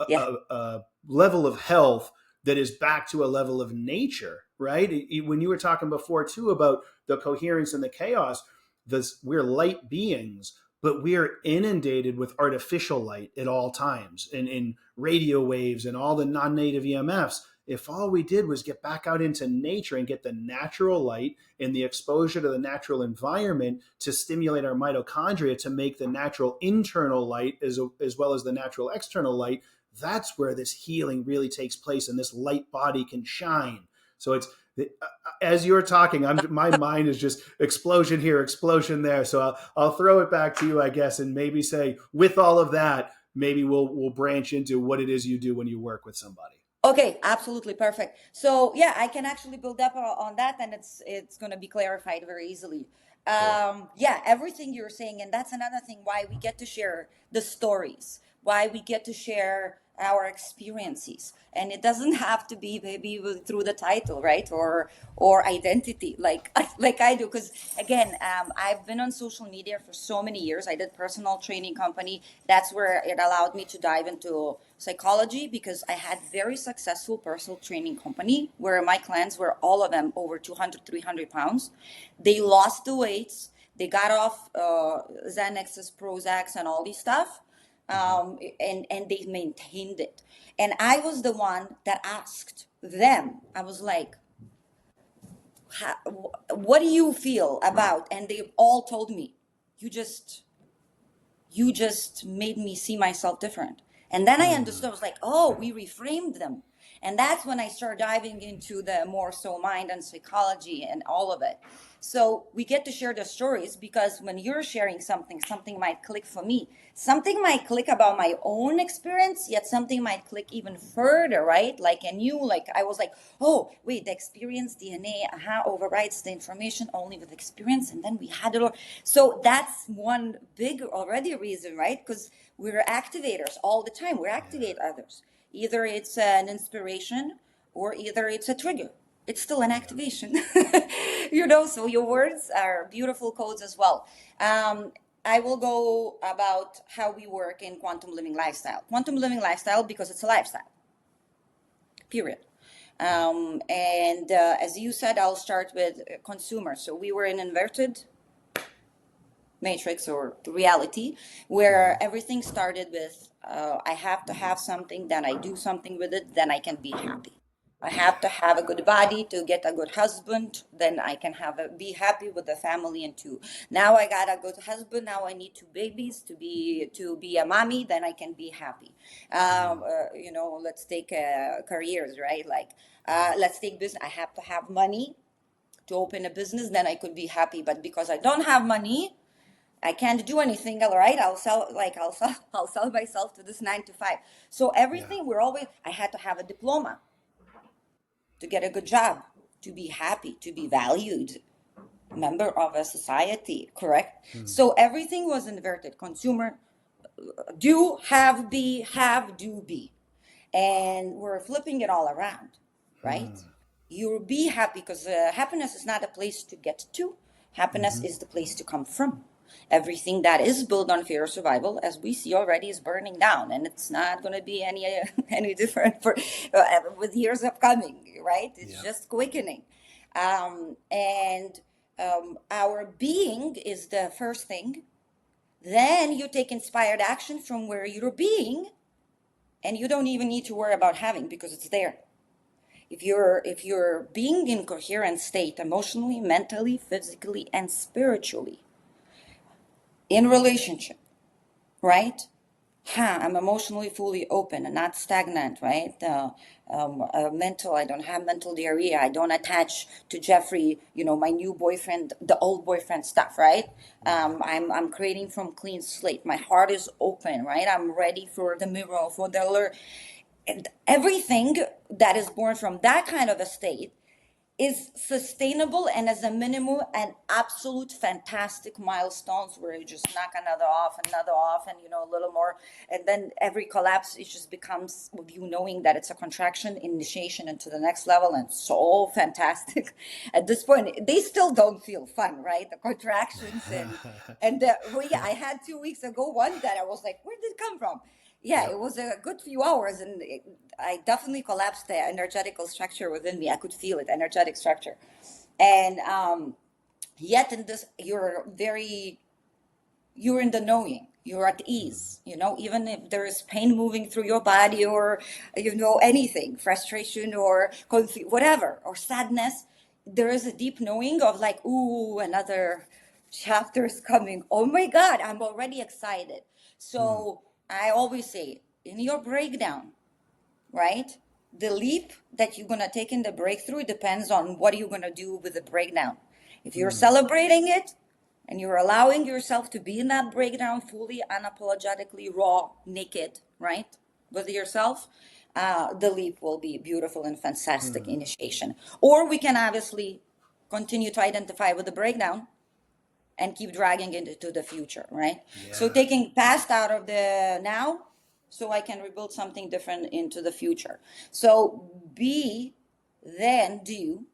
Yeah.
a level of health that is back to a level of nature, right? When you were talking before too about the coherence and the chaos, this, we're light beings, but we're inundated with artificial light at all times, and in radio waves and all the non-native EMFs. If all we did was get back out into nature and get the natural light and the exposure to the natural environment to stimulate our mitochondria to make the natural internal light as well as the natural external light, that's where this healing really takes place and this light body can shine. So it's, as you're talking, my mind is just explosion here, explosion there. So I'll throw it back to you, I guess, and maybe say, with all of that, maybe we'll branch into what it is you do when you work with somebody.
Okay, absolutely perfect. So yeah, I can actually build up on that, and it's going to be clarified very easily.
Cool.
Yeah, everything you're saying, and that's another thing why we get to share the stories, why we get to share our experiences, and it doesn't have to be maybe through the title, right, or identity, like like I do, because again, I've been on social media for so many years. I did personal training company. That's where it allowed me to dive into psychology, because I had very successful personal training company where my clients were all of them over 200, 300 pounds. They lost the weights. They got off Xanaxes, Prozacs, and all these stuff, and they maintained it. And I was the one that asked them. I was like, "What do you feel about?" And they all told me, "You just, you just made me see myself different." And then I understood. I was like, "Oh, we reframed them." And that's when I started diving into the more so mind and psychology and all of it. So we get to share the stories, because when you're sharing something, something might click for me. Something might click about my own experience, yet something might click even further, right? Like, and you, like, I was like, oh, wait, the experience DNA, overrides the information only with experience. And then we had it all. So that's one big already reason, right? Because we're activators all the time. We activate others. Either it's an inspiration or either it's a trigger. It's still an activation. So your words are beautiful codes as well. I will go about how we work in quantum living lifestyle. Quantum living lifestyle, because it's a lifestyle, period. And as you said, I'll start with consumer. So we were in inverted matrix or reality where everything started with I have to have something, then I do something with it, then I can be happy. I have to have a good body to get a good husband, then I can be happy with the family. And two, now I got a good husband, now I need two babies to be a mommy, then I can be happy. Let's take careers, right? Like let's take business. I have to have money to open a business, then I could be happy. But because I don't have money, I can't do anything. All right, I'll sell myself to this 9 to 5. So everything, I had to have a diploma to get a good job, to be happy, to be valued, member of a society, correct? So everything was inverted. Consumer, do, have, be. And we're flipping it all around, right? You'll be happy, because happiness is not a place to get to. Happiness is the place to come from. Everything that is built on fear of survival, as we see already, is burning down, and it's not going to be any different for with years upcoming, right? It's just quickening, and our being is the first thing. Then you take inspired action from where you're being, and you don't even need to worry about having, because it's there. If you're being in coherent state, emotionally, mentally, physically, and spiritually, in relationship, right? I'm emotionally fully open and not stagnant, right? Mental, I don't have mental diarrhea. I don't attach to Jeffrey, my new boyfriend, the old boyfriend stuff, right? I'm creating from clean slate. My heart is open, right? I'm ready for the mirror, for the alert. And everything that is born from that kind of a state is sustainable, and as a minimum an absolute fantastic milestones where you just knock another off, and a little more, and then every collapse, it just becomes you knowing that it's a contraction, initiation into the next level, and so fantastic. At this point, they still don't feel fun, right? The contractions and I had 2 weeks ago one that I was like, where did it come from? Yeah,
Yep.
it was a good few hours, and I definitely collapsed the energetical structure within me. I could feel it, energetic structure, and yet in this, you're in the knowing, you're at ease, even if there is pain moving through your body, or anything, frustration or whatever, or sadness, there is a deep knowing of like, ooh, another chapter is coming. Oh my god, I'm already excited.
Mm.
So I always say, in your breakdown, right, the leap that you're going to take in the breakthrough depends on what you're going to do with the breakdown. If you're
Mm.
celebrating it and you're allowing yourself to be in that breakdown fully, unapologetically raw, naked, right, with yourself, the leap will be beautiful and fantastic
Mm.
initiation. Or we can obviously continue to identify with the breakdown and keep dragging it into the future, right? So
Yeah.
taking past out of the now, so I can rebuild something different into the future. So be, then do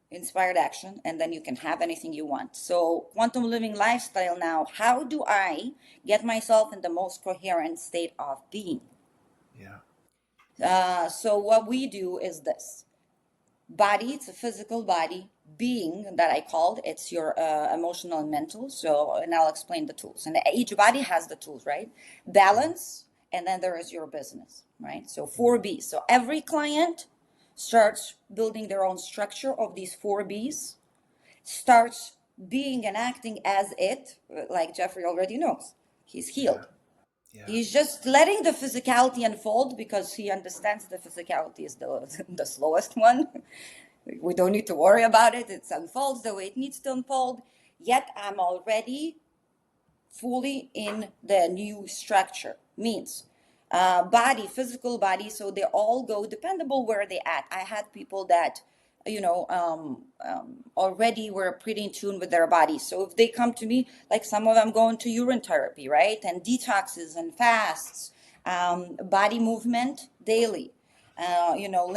inspired action, and then you can have anything you want. So quantum living lifestyle now, how do I get myself in the most coherent state of being?
Yeah.
So what we do is this: body, it's a physical body. Being, that I called, it's your emotional and mental. So, and I'll explain the tools, and each body has the tools, right?
Mm.
Balance, and then there is your business, right? So
Mm.
4 B's. So every client starts building their own structure of these 4 B's, starts being and acting as it, like Jeffrey already knows, he's
Yeah.
healed.
Yeah.
He's just letting the physicality unfold because he understands the physicality is the slowest one. We don't need to worry about it. It unfolds the way it needs to unfold. Yet I'm already fully in the new structure. Means body, physical body. So they all go dependable where they at. I had people that already were pretty in tune with their body. So if they come to me, like some of them going to urine therapy, right, and detoxes and fasts, body movement daily,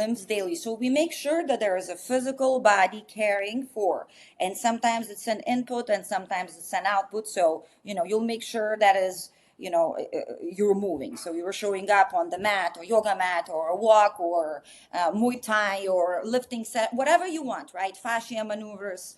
limbs daily. So we make sure that there is a physical body caring for, and sometimes it's an input and sometimes it's an output. So, you'll make sure that is, you're moving. So you're showing up on the mat or yoga mat or a walk or Muay Thai or lifting set, whatever you want, right? Fascia maneuvers.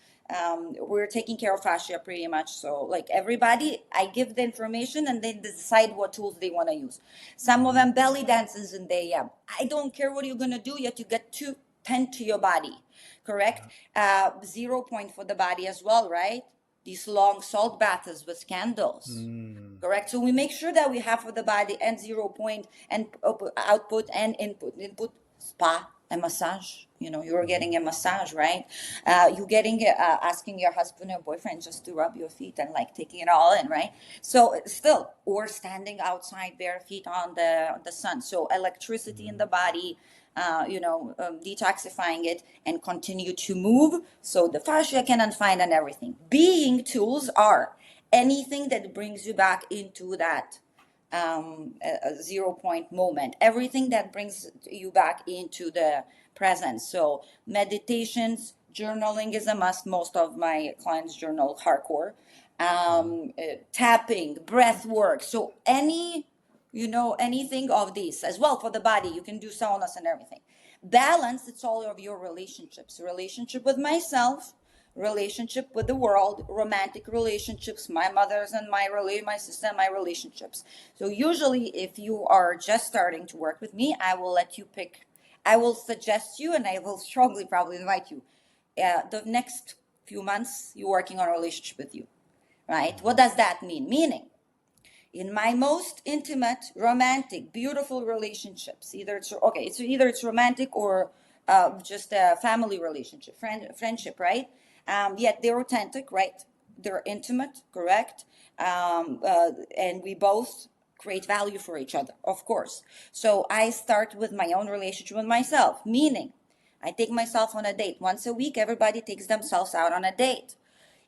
We're taking care of fascia pretty much. So like everybody, I give the information and they decide what tools they want to use. Some of
Mm-hmm.
them belly dances in the AM. I don't care what you're going to do, yet you get to tend to your body, correct?
Yeah.
0 point for the body as well, right? These long salt baths with candles,
Mm.
correct? So we make sure that we have for the body and 0 point and output and input spa and massage. You're
Mm-hmm.
getting a massage, right? You're getting asking your husband or boyfriend just to rub your feet and like taking it all in, right? So still, or standing outside bare feet on the sun. So electricity in
Mm-hmm.
the body, detoxifying it and continue to move so the fascia can unwind and everything. Being tools are anything that brings you back into that 0 point moment, everything that brings you back into the present. So meditations, journaling is a must. Most of my clients journal hardcore.
Mm-hmm.
Tapping, breath work. So anything of these as well for the body. You can do saunas and everything. Balance, it's all of your relationships, relationship with myself, relationship with the world, romantic relationships, my mother's and my sister and my relationships. So usually if you are just starting to work with me, I will let you pick. I will suggest you, and I will strongly probably invite you, the next few months you're working on a relationship with you, right? What does that mean? Meaning, in my most intimate, romantic, beautiful relationships, it's romantic or just a family relationship, friendship, right? Yet they're authentic, right? They're intimate, correct? And we both create value for each other, of course. So I start with my own relationship with myself, meaning I take myself on a date once a week. Everybody takes themselves out on a date.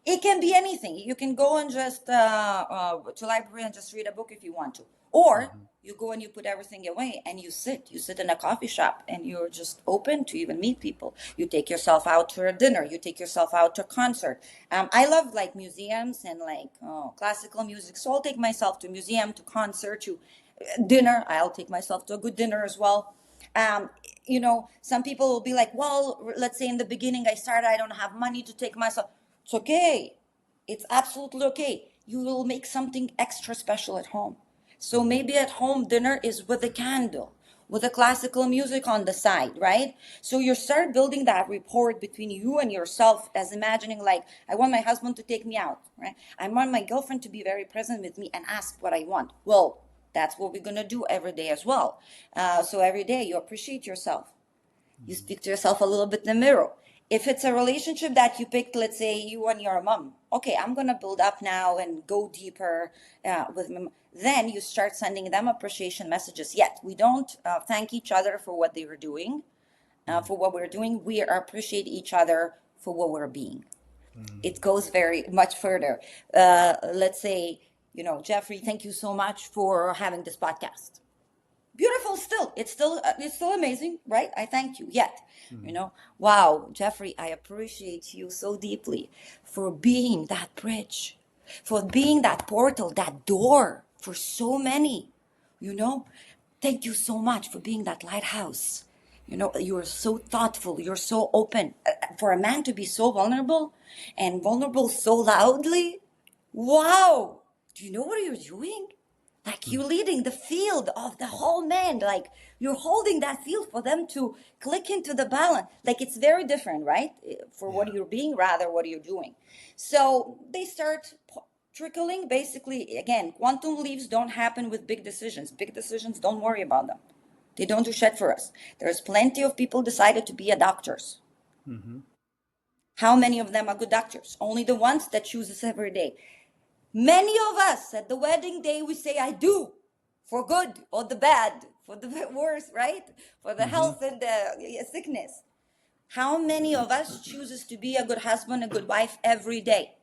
It can be anything. You can go and just to library and just read a book if you want to, or
Mm-hmm.
you go and you put everything away and you sit. You sit in a coffee shop and you're just open to even meet people. You take yourself out to a dinner. You take yourself out to a concert. I love like museums and like classical music, so I'll take myself to museum, to concert, to Dinner, I'll take myself to a good dinner as well. um, some people will be like, well, let's say in the beginning I started, I don't have money to take myself. It's okay. It's absolutely okay. You will make something extra special at home. So maybe at home dinner is with a candle, with a classical music on the side, right? So you start building that rapport between you and yourself, as imagining like, I want my husband to take me out, right? I want my girlfriend to be very present with me and ask what I want. Well, that's what we're gonna do every day as well. So every day you appreciate yourself. You speak to yourself a little bit in the mirror. If it's a relationship that you picked, let's say you and your mom, okay, I'm gonna build up now and go deeper with my mom. Then you start sending them appreciation messages. Yet we don't thank each other for what they were doing, for what we're doing. We appreciate each other for what we're being. It goes very much further. Let's say, Jeffrey, thank you so much for having this podcast. Beautiful, still it's still amazing, right? I thank you. Yet, wow, Jeffrey, I appreciate you so deeply for being that bridge, for being that portal, that door for so many. you know Thank you so much for being that lighthouse. You're so thoughtful, you're so open. For a man to be so vulnerable, and vulnerable so loudly, wow. Do you know what you're doing? Like, you're leading the field of the whole man. Like, you're holding that field for them to click into the balance. Like, it's very different, right? For what
Yeah.
you're being, rather what you're doing. So they start trickling. Basically, again, quantum leaps don't happen with big decisions. Big decisions, don't worry about them. They don't do shit for us. There's plenty of people decided to be a doctors.
Hmm.
How many of them are good doctors? Only the ones that choose us every day. Many of us at the wedding day, we say, I do, for good or the bad, for the worse, right? For the
Hmm.
health and the sickness. How many of us chooses to be a good husband, a good wife every day?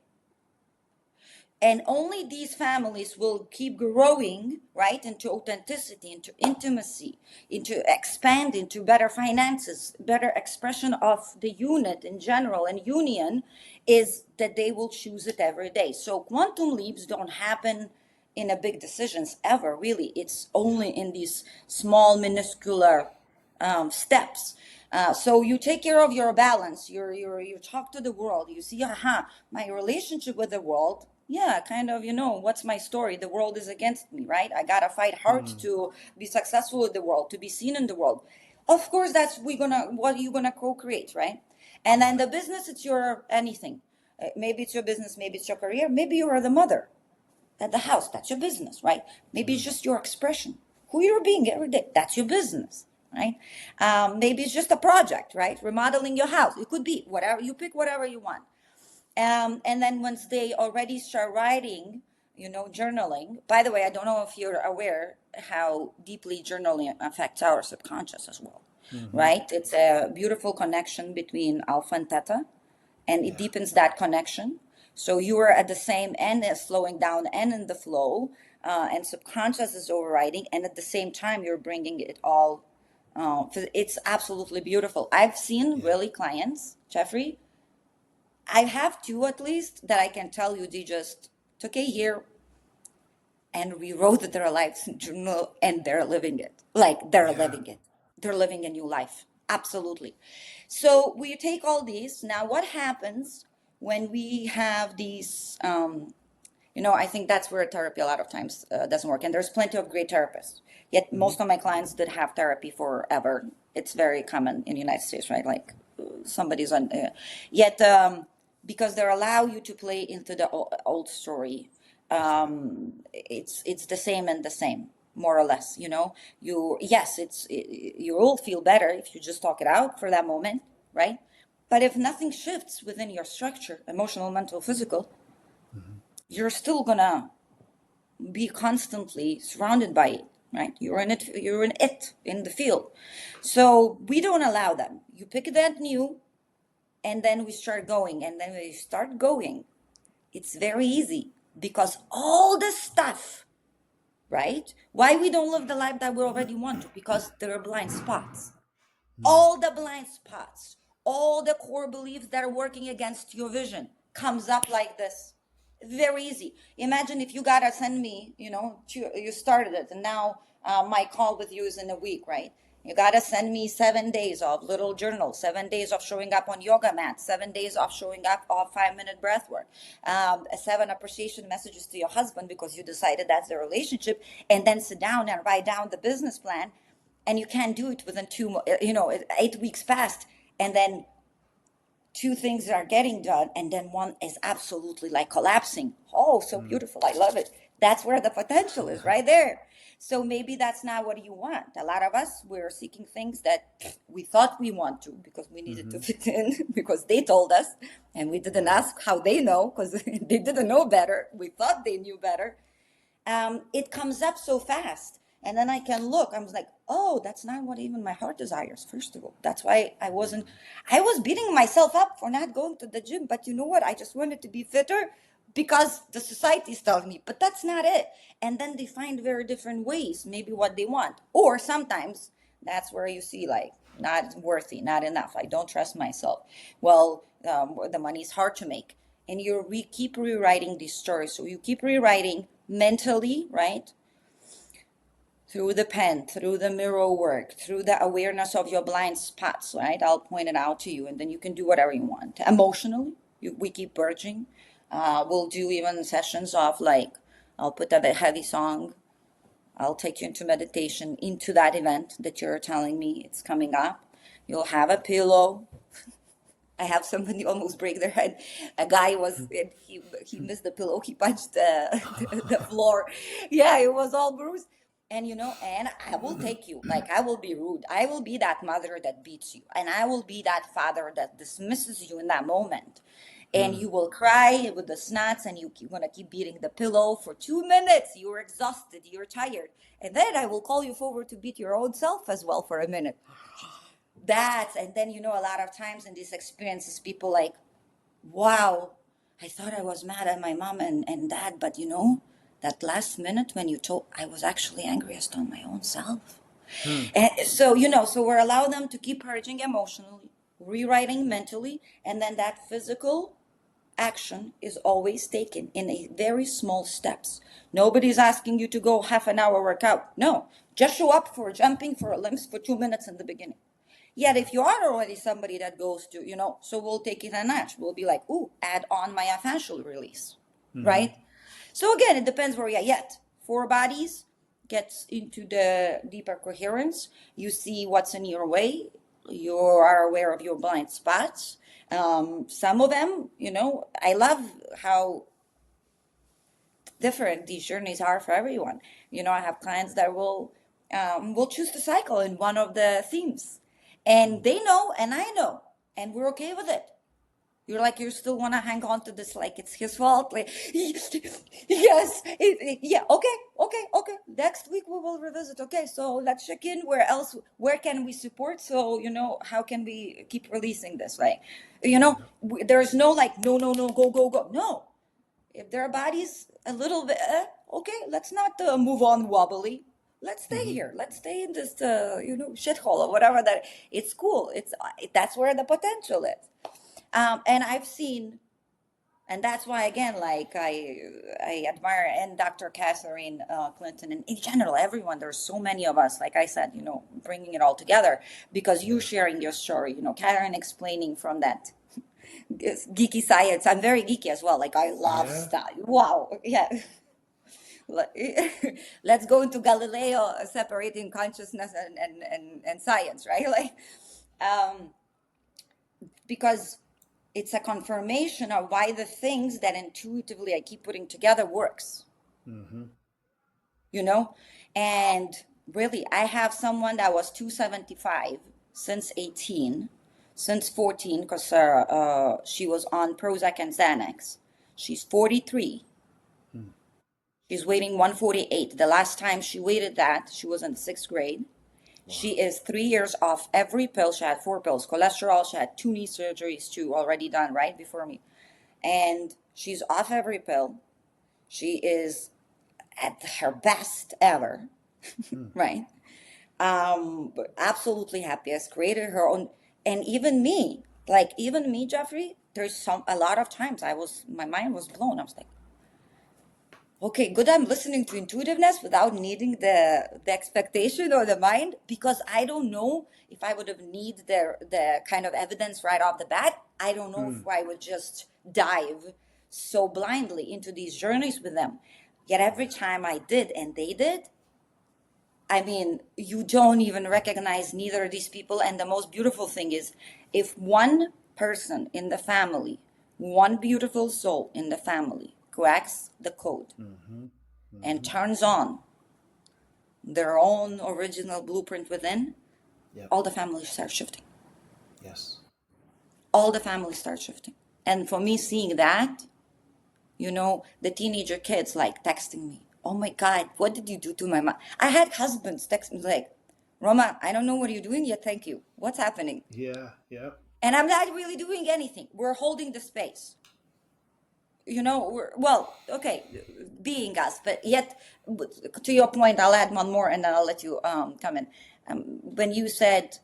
And only these families will keep growing, right, into authenticity, into intimacy, into expand, into better finances, better expression of the unit in general and union, is that they will choose it every day. So quantum leaps don't happen in a big decisions ever, really. It's only in these small minuscule steps. So you take care of your balance. You talk to the world. You see, aha, my relationship with the world. Yeah, kind of. What's my story? The world is against me, right? I gotta fight hard to be successful with the world, to be seen in the world. Of course, that's what you gonna co-create, right? And then
Yeah.
the business, it's your anything. Maybe it's your business, maybe it's your career, maybe you are the mother at the house. That's your business, right? Maybe it's just your expression, who you're being every day. That's your business, right? Maybe it's just a project, right? Remodeling your house. It could be whatever you pick, whatever you want. And then once they already start writing, journaling. By the way, I don't know if you're aware how deeply journaling affects our subconscious as well,
Hmm.
right? It's a beautiful connection between alpha and theta, and it
Yeah.
deepens that connection. So you are at the same end as slowing down and in the flow, and subconscious is overriding, and at the same time you're bringing it all. It's absolutely beautiful. I've seen
Yeah.
really clients, Jeffrey. I have two at least that I can tell you they just took a year and rewrote their lives in journal, and they're living it. Like, they're
Yeah.
living it. They're living a new life. Absolutely. So we take all these. Now, what happens when we have these? I think that's where therapy a lot of times doesn't work. And there's plenty of great therapists. Yet
Hmm.
most of my clients did have therapy forever. It's very common in the United States, right? Like, somebody's on. Yet, because they allow you to play into the old story, it's the same and the same, more or less. You will feel better if you just talk it out for that moment, right? But if nothing shifts within your structure, emotional, mental, physical,
Hmm.
you're still gonna be constantly surrounded by it, right? You're in it in the field. So we don't allow them. You pick that new, and then we start going, and then we start going. It's very easy because all the stuff, right? Why we don't live the life that we already want to? Because there are blind spots. All the blind spots, all the core beliefs that are working against your vision comes up like this. Very easy. Imagine if you gotta send me, you started it, and now my call with you is in a week, right? You gotta send me 7 days of little journal, 7 days of showing up on yoga mat, 7 days of showing up of 5 minute breath work, 7 appreciation messages to your husband because you decided that's the relationship, and then sit down and write down the business plan, and you can't do it within 8 weeks past, and then two things are getting done and then one is absolutely like collapsing. Oh, so
Mm.
beautiful, I love it. That's where the potential is, right there. So maybe that's not what you want. A lot of us, we're seeking things that we thought we want to because we needed to
Hmm.
fit in because they told us, and we didn't
Yeah.
ask how they know because they didn't know better. We thought they knew better. It comes up so fast. And then I can look, I was like, oh, that's not what even my heart desires, first of all. That's why I was beating myself up for not going to the gym. But you know what? I just wanted to be fitter because the society is telling me, but that's not it. And then they find very different ways, maybe what they want. Or sometimes that's where you see, like, not worthy, not enough. I don't trust myself. Well, the money's hard to make, and keep rewriting these stories. So you keep rewriting mentally, right? Through the pen, through the mirror work, through the awareness of your blind spots, right? I'll point it out to you, and then you can do whatever you want. Emotionally, we keep purging. We'll do even sessions of like, I'll put a heavy song. I'll take you into meditation, into that event that you're telling me it's coming up. You'll have a pillow. I have somebody almost break their head. A guy was he missed the pillow. He punched the floor. Yeah, it was all bruised. And and I will take you. Like, I will be rude. I will be that mother that beats you, and I will be that father that dismisses you in that moment. And
Mm.
you will cry with the snots, and you're gonna keep beating the pillow for 2 minutes. You're exhausted. You're tired, and then I will call you forward to beat your own self as well for a minute. And then a lot of times in these experiences, people like, wow, I thought I was mad at my mom and dad, but that last minute when you told, I was actually angriest on my own self.
Mm.
And so we're allowing them to keep purging emotionally, rewriting mentally, and then that physical action is always taken in a very small steps. Nobody's asking you to go half an hour workout. No, just show up for jumping for a limbs for 2 minutes in the beginning. Yet if you are already somebody that goes to, so we'll take it a notch. We'll be like, ooh, add on my facial release,
Hmm.
right? So again, it depends where you're at. Four bodies gets into the deeper coherence. You see what's in your way. You are aware of your blind spots. Some of them, I love how different these journeys are for everyone. I have clients that will choose to cycle in one of the themes, and they know, and I know, and we're okay with it. You're like, you still want to hang on to this like it's his fault. Like, yes, yeah, okay. Next week we will revisit. Okay, so let's check in. Where can we support? So how can we keep releasing this? Like, there's no like, no, no, no, go, go, go. No, if their body's a little bit, okay, let's not move on wobbly. Let's stay
Hmm.
here. Let's stay in this, shithole or whatever that. It's cool. That's where the potential is. And I've seen, and that's why again, like I admire and Dr. Catherine Clinton, and in general everyone. There's so many of us. Like I said, bringing it all together because you
Yeah.
sharing your story. Karen explaining from that geeky science. I'm very geeky as well. Like, I love
Yeah.
stuff. Wow, yeah. Let's go into Galileo separating consciousness and science, right? Like, um, because it's a confirmation of why the things that intuitively I keep putting together works,
Hmm.
you know? And really, I have someone that was 275 since 18, since 14, because she was on Prozac and Xanax. She's 43.
Mm.
She's waiting 148. The last time she waited that, she was in sixth grade.
Wow.
She is 3 years off every pill. She had 4 pills. Cholesterol, she had 2 knee surgeries too, already done right before me. And she's off every pill. She is at her best ever,
Mm.
right? But absolutely happy. Has created her own, and even me, Jeffrey. There's a lot of times my mind was blown. I was like, Okay, good. I'm listening to intuitiveness without needing the expectation or the mind, because I don't know if I would have need the kind of evidence right off the bat. I don't know if
Mm.
I would just dive so blindly into these journeys with them. Yet every time I did and they did, I mean, you don't even recognize neither of these people. And the most beautiful thing is, if one person in the family, one beautiful soul in the family cracks the code
Mm-hmm.
and
Mm-hmm.
turns on their own original blueprint within,
Yep.
all the families start shifting.
Yes.
All the families start shifting. And for me, seeing that, you know, the teenager kids like texting me, oh my God, what did you do to my mom? I had husbands text me like, Roma, I don't know what you're doing yet. Thank you. What's happening?
Yeah. Yep.
And I'm not really doing anything. We're holding the space. You know, we're, well, okay, being us, but yet, to your point, I'll add one more and then I'll let you come in. When you said,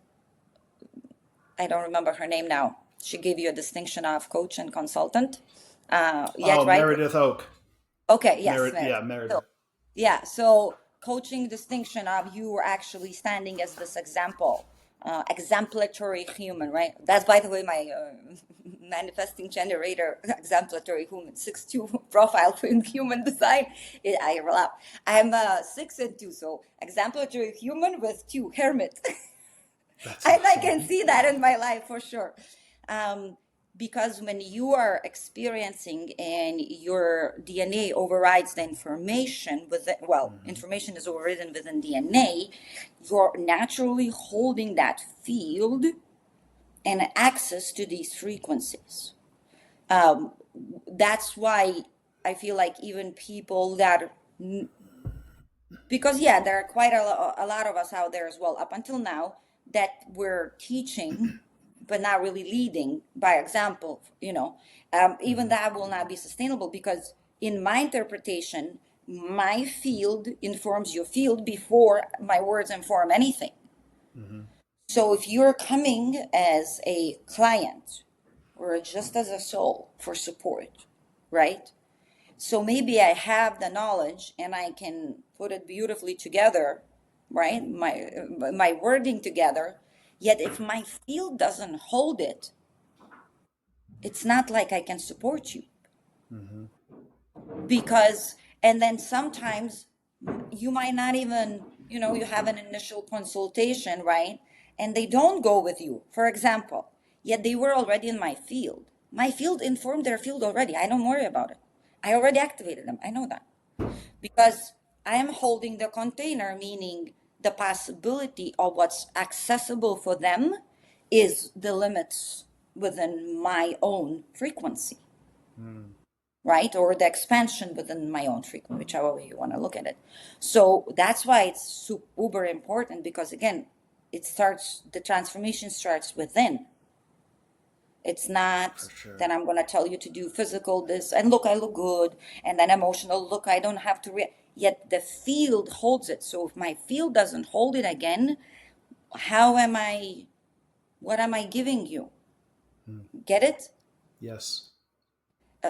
I don't remember her name now, she gave you a distinction of coach and consultant. Yet,
Oh,
right?
Meredith Oak.
Okay, yes, Meredith.
Yeah,
So,
Meredith.
yeah, so coaching distinction of you were actually standing as this example, exemplary human, right? That's, by the way, my manifesting generator exemplary human 6'2" profile for human design. I laugh. I'm 6 and 2, so exemplary human with 2 hermit.
That's
And I can
awesome.
see that in my life for sure. Um, because when you are experiencing and your DNA overrides the information within, well,
Mm-hmm.
information is overridden within DNA, you're naturally holding that field and access to these frequencies. Um, that's why I feel like even people that, because yeah, there are quite a lot of us out there as well, up until now, that we're teaching but not really leading by example, you know. Even
Mm-hmm.
that will not be sustainable, because in my interpretation, my field informs your field before my words inform anything.
Mm-hmm.
So if you're coming as a client or just as a soul for support, right? So maybe I have the knowledge and I can put it beautifully together, right? My wording together. Yet if my field doesn't hold it, it's not like I can support you.
Mm-hmm.
Because, and then sometimes you might not even, you know, you have an initial consultation, right? And they don't go with you, for example, yet they were already in my field. My field informed their field already. I don't worry about it. I already activated them. I know that. Because I am holding the container, meaning the possibility of what's accessible for them is the limits within my own frequency,
Mm.
right? Or the expansion within my own frequency, whichever way you want to look at it. So that's why it's super important, because again, it starts, the transformation starts within. It's not
For sure.
that I'm going to tell you to do physical this and look, I look good, and then emotional, look, I don't have to. Yet the field holds it. So if my field doesn't hold it again, how am I? What am I giving you?
Mm.
Get it?
Yes.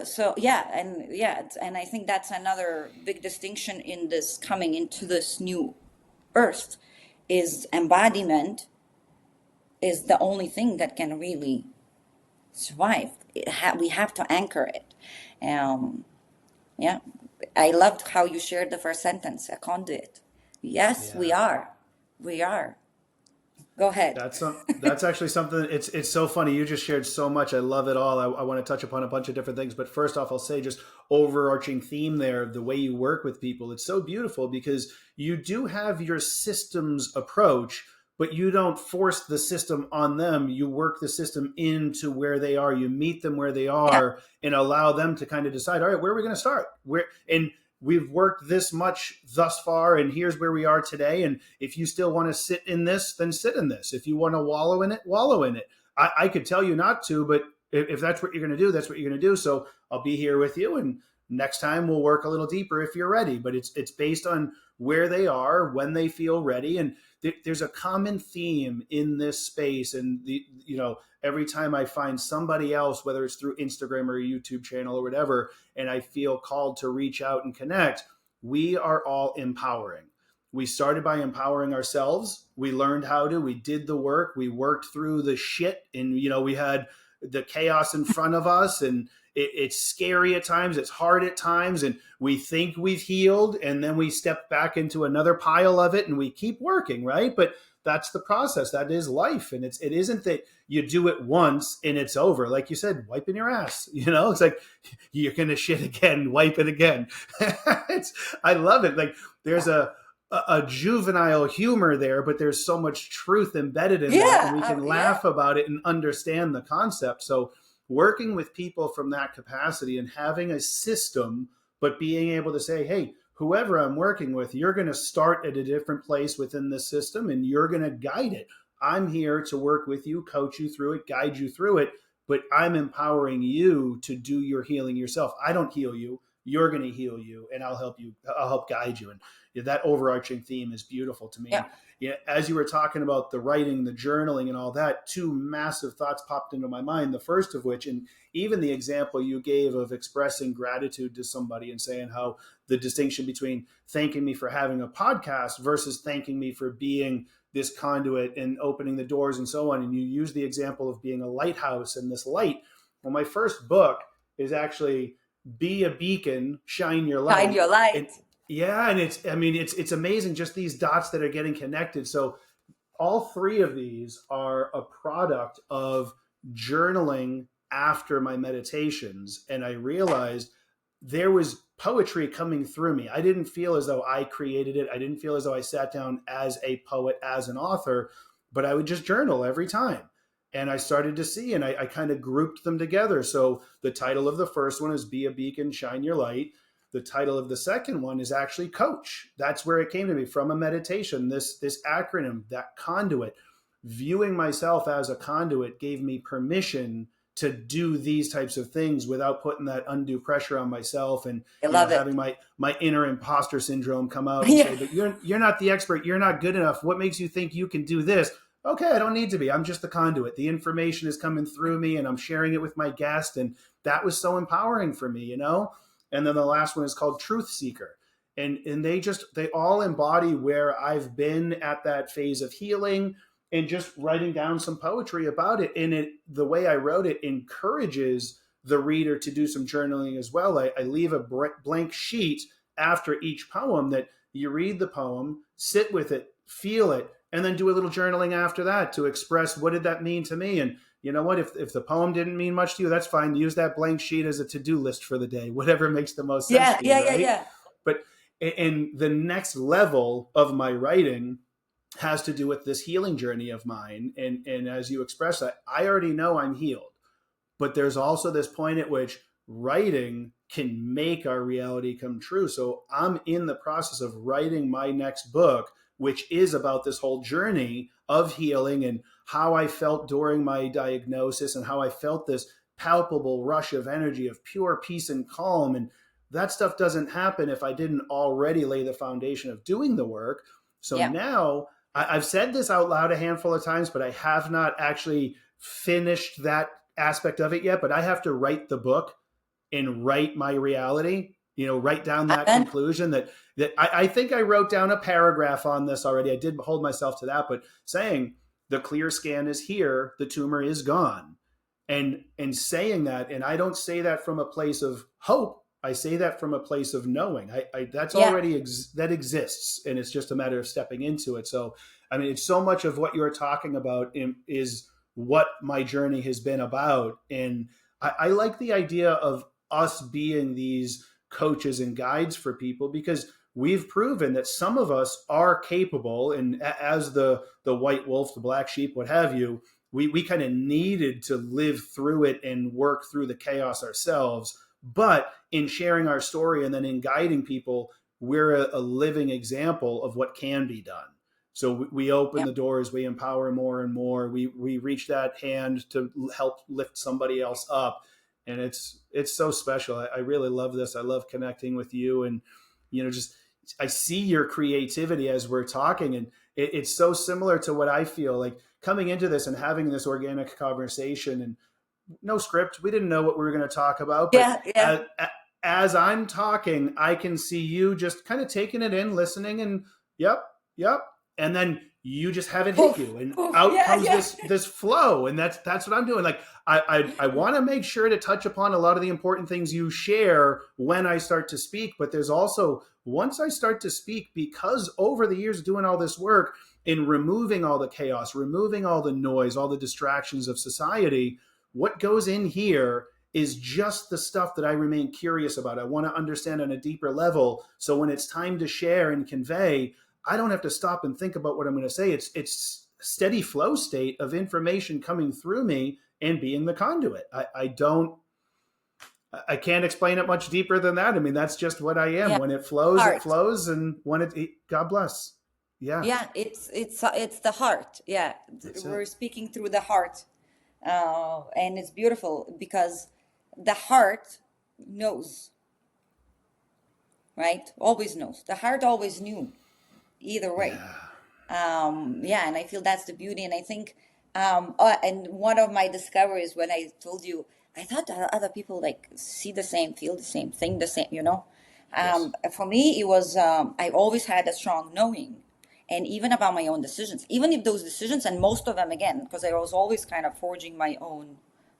So yeah, and I think that's another big distinction in this coming into this new earth, is embodiment is the only thing that can really survive. We have to anchor it. Um, Yeah. I loved how you shared the first sentence, a conduit. Yes, we
Yeah.
are. We are. Go ahead.
That's actually something. It's so funny. You just shared so much. I love it all. I want to touch upon a bunch of different things, but first off, I'll say just overarching theme there, the way you work with people. It's so beautiful because you do have your systems approach, but you don't force the system on them. You work the system into where they are. You meet them where they
Yeah.
are and allow them to kind of decide, all right, where are we going to start? Where and we've worked this much thus far and here's where we are today, and if you still want to sit in this, then sit in this. If you want to wallow in it, wallow in it. I could tell you not to, but If that's what you're going to do, that's what you're going to do. So I'll be here with you, and next time we'll work a little deeper if you're ready. But it's based on where they are, when they feel ready, and there's a common theme in this space. And every time I find somebody else, whether it's through Instagram or a YouTube channel or whatever, and I feel called to reach out and connect, we are all empowering. We started by empowering ourselves. We learned how to, we did the work, we worked through the shit, and we had the chaos in front of us, and it's scary at times, it's hard at times, and we think we've healed, and then we step back into another pile of it, and we keep working, right? But that's the process. That is life. And it isn't that you do it once and it's over. Like you said, wiping your ass, it's like you're going to shit again, wipe it again. I love it. Like there's a juvenile humor there, but there's so much truth embedded in that, and we can laugh about it and understand the concept. So working with people from that capacity and having a system, but being able to say, hey, whoever I'm working with, you're going to start at a different place within the system, and you're going to guide it. I'm here to work with you, coach you through it, guide you through it, but I'm empowering you to do your healing yourself. I don't heal you. You're going to heal you, and I'll help you. I'll help guide you. And that overarching theme is beautiful to me. Yeah. As you were talking about the writing, the journaling, and all that, two massive thoughts popped into my mind. The first of which, and even the example you gave of expressing gratitude to somebody and saying how the distinction between thanking me for having a podcast versus thanking me for being this conduit and opening the doors and so on. And you use the example of being a lighthouse and this light. Well, my first book is actually Be a Beacon, Shine Your Light.
Shine Your Light.
And it's amazing, just these dots that are getting connected. So all three of these are a product of journaling after my meditations. And I realized there was poetry coming through me. I didn't feel as though I created it. I didn't feel as though I sat down as a poet, as an author, but I would just journal every time. And I started to see, and I kind of grouped them together. So the title of the first one is Be a Beacon, Shine Your Light. The title of the second one is actually Coach. That's where it came to me, from a meditation, this acronym, that conduit. Viewing myself as a conduit gave me permission to do these types of things without putting that undue pressure on myself and having my inner imposter syndrome come out and say, but you're not the expert. You're not good enough. What makes you think you can do this? Okay, I don't need to be. I'm just the conduit. The information is coming through me, and I'm sharing it with my guest. And that was so empowering for me, And then the last one is called Truth Seeker. And they all embody where I've been at that phase of healing, and just writing down some poetry about it. And the way I wrote it encourages the reader to do some journaling as well. I leave a blank sheet after each poem that you read the poem, sit with it, feel it, and then do a little journaling after that to express, what did that mean to me? And you know what, if the poem didn't mean much to you, that's fine. Use that blank sheet as a to-do list for the day, whatever makes the most sense to you, right?
Yeah.
But in the next level of my writing has to do with this healing journey of mine. And as you express that, I already know I'm healed. But there's also this point at which writing can make our reality come true. So I'm in the process of writing my next book, which is about this whole journey of healing and how I felt during my diagnosis, and how I felt this palpable rush of energy of pure peace and calm. And that stuff doesn't happen if I didn't already lay the foundation of doing the work. So now I've said this out loud a handful of times, but I have not actually finished that aspect of it yet. But I have to write the book and write my reality, write down that conclusion that I think I wrote down a paragraph on this already. I did hold myself to that, but saying the clear scan is here, the tumor is gone. And saying that, and I don't say that from a place of hope. I say that from a place of knowing. That's already that exists, and it's just a matter of stepping into it. So, it's so much of what you're talking about is what my journey has been about. And I like the idea of us being these coaches and guides for people, because we've proven that some of us are capable. And as the white wolf, the black sheep, what have you, we kind of needed to live through it and work through the chaos ourselves. But in sharing our story and then in guiding people, we're a living example of what can be done. So we open
Yeah.
the doors, we empower more and more. We reach that hand to help lift somebody else up, and it's so special. I really love this. I love connecting with you, and just I see your creativity as we're talking, and it's so similar to what I feel like coming into this and having this organic conversation and no script. We didn't know what we were going to talk about, but
Yeah. Yeah.
as I'm talking, I can see you just kind of taking it in, listening, and yep, yep, and then you just have it hit
Poof,
you, and
poof.
out
Yeah.
comes
Yeah.
this flow, and that's what I'm doing. Like I want to make sure to touch upon a lot of the important things you share when I start to speak, but there's also once I start to speak, because over the years doing all this work in removing all the chaos, removing all the noise, all the distractions of society, what goes in here is just the stuff that I remain curious about. I want to understand on a deeper level. So when it's time to share and convey, I don't have to stop and think about what I'm going to say. It's steady flow state of information coming through me and being the conduit. I can't explain it much deeper than that. I mean, that's just what I am.
Yeah.
When it
Heart.
flows, and when God bless. Yeah,
Yeah. It's the heart. Yeah.
that's it.
We're speaking through the heart, and it's beautiful because the heart knows, right? Always knows. The heart always knew either way.
Yeah.
Yeah, and I feel that's the beauty. And I think, and one of my discoveries when I told you, I thought that other people like see the same, feel the same, think the same, you know.
Yes.
For me, it was, I always had a strong knowing. And even about my own decisions, even if those decisions, and most of them, again, because I was always kind of forging my own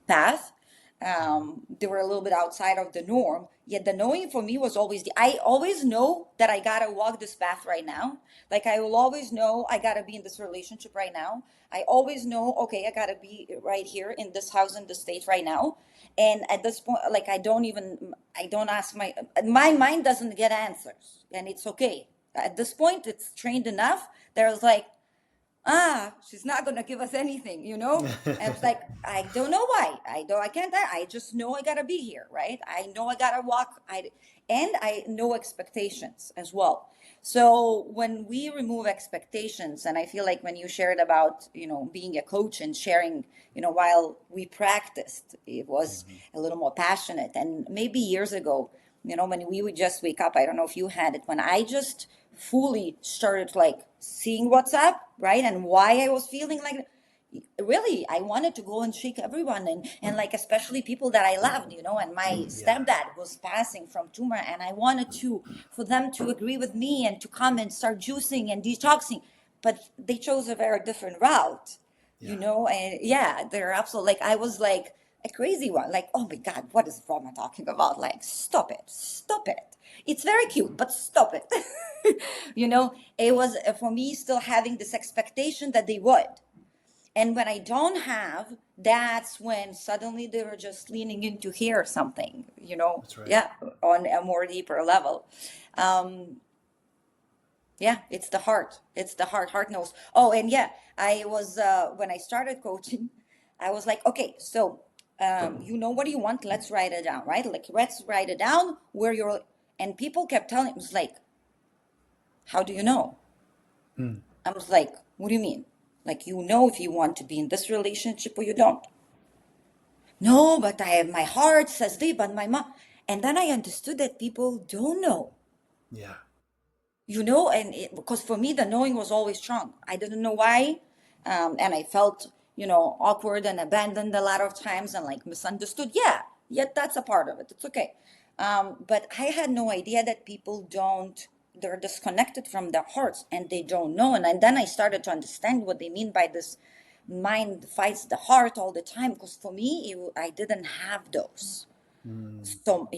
path, they were a little bit outside of the norm. Yet the knowing for me was always I always know that I gotta walk this path right now. Like I will always know I gotta be in this relationship right now. I always know, okay, I gotta be right here in this house in the state right now. And at this point, like I don't ask my mind doesn't get answers, and it's okay. At this point, it's trained enough. There's like, she's not gonna give us anything, you know. And it's like, I don't know why, I can't, I just know I gotta be here, right? I know I gotta walk, and I know expectations as well. So when we remove expectations, and I feel like when you shared about, being a coach and sharing, while we practiced, it was a little more passionate. And maybe years ago, when we would just wake up, I don't know if you had it, when I just fully started like seeing what's up, right? And why I was feeling like, really, I wanted to go and shake everyone, and like especially people that I loved, and my
Yeah.
stepdad was passing from tumor, and I wanted to for them to agree with me and to come and start juicing and detoxing, but they chose a very different route,
Yeah.
and yeah, they're absolutely like, I was like a crazy one, like, oh my God, what is Roma talking about? Like, stop it. It's very cute, but stop it. It was, for me, still having this expectation that they would. And when I don't have, that's when suddenly they were just leaning in to hear something,
That's right.
yeah, on a more deeper level. Um, yeah, it's the heart. It's the heart. Heart knows. Oh, and yeah, I was, when I started coaching, I was like, okay, so, you know what you want? Let's write it down, right? Like, let's write it down where you're, and people kept telling, it was like, how do you know?
Mm.
I was like, what do you mean? Like, if you want to be in this relationship or you don't. No, but I have my heart says this, but my mom. And then I understood that people don't know,
Yeah.
and because for me, the knowing was always strong. I didn't know why. And I felt, awkward and abandoned a lot of times and like misunderstood. Yeah, yet that's a part of it. It's okay. But I had no idea that people don't, they're disconnected from their hearts and they don't know. And then I started to understand what they mean by this mind fights the heart all the time. Because for me, I didn't have those.
Mm.
So,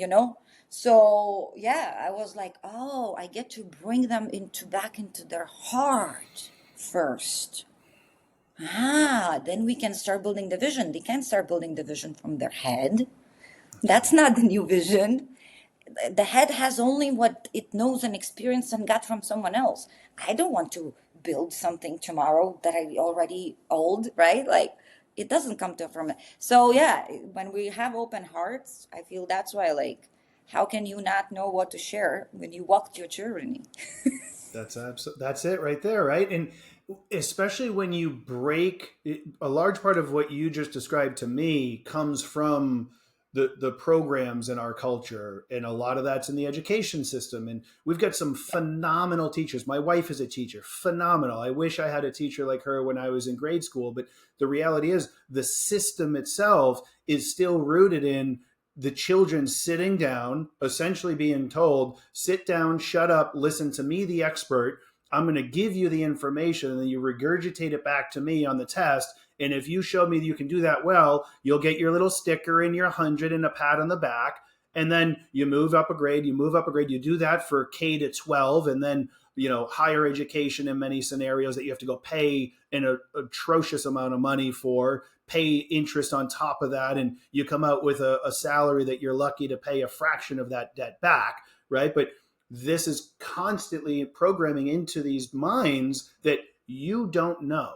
so yeah, I was like, oh, I get to bring them back into their heart first. Then we can start building the vision. They can start building the vision from their head.
That's
That's
right.
not the new vision. The head has only what it knows and experienced and got from someone else. I don't want to build something tomorrow that I already old, right? Like, it doesn't come from it. So yeah, when we have open hearts, I feel that's why, like, how can you not know what to share when you walked your journey?
That's it right there, right? And especially when you break a large part of what you just described to me comes from the programs in our culture, and a lot of that's in the education system. And we've got some phenomenal teachers. My wife is a teacher, phenomenal. I wish I had a teacher like her when I was in grade school, but the reality is the system itself is still rooted in the children sitting down, essentially being told, sit down, shut up, listen to me, the expert. I'm going to give you the information, and then you regurgitate it back to me on the test. And if you show me that you can do that well, you'll get your little sticker and your 100 and a pat on the back. And then you move up a grade, you move up a grade. You do that for K to 12, and then higher education in many scenarios that you have to go pay an atrocious amount of money for, pay interest on top of that, and you come out with a salary that you're lucky to pay a fraction of that debt back, right? But this is constantly programming into these minds that you don't know.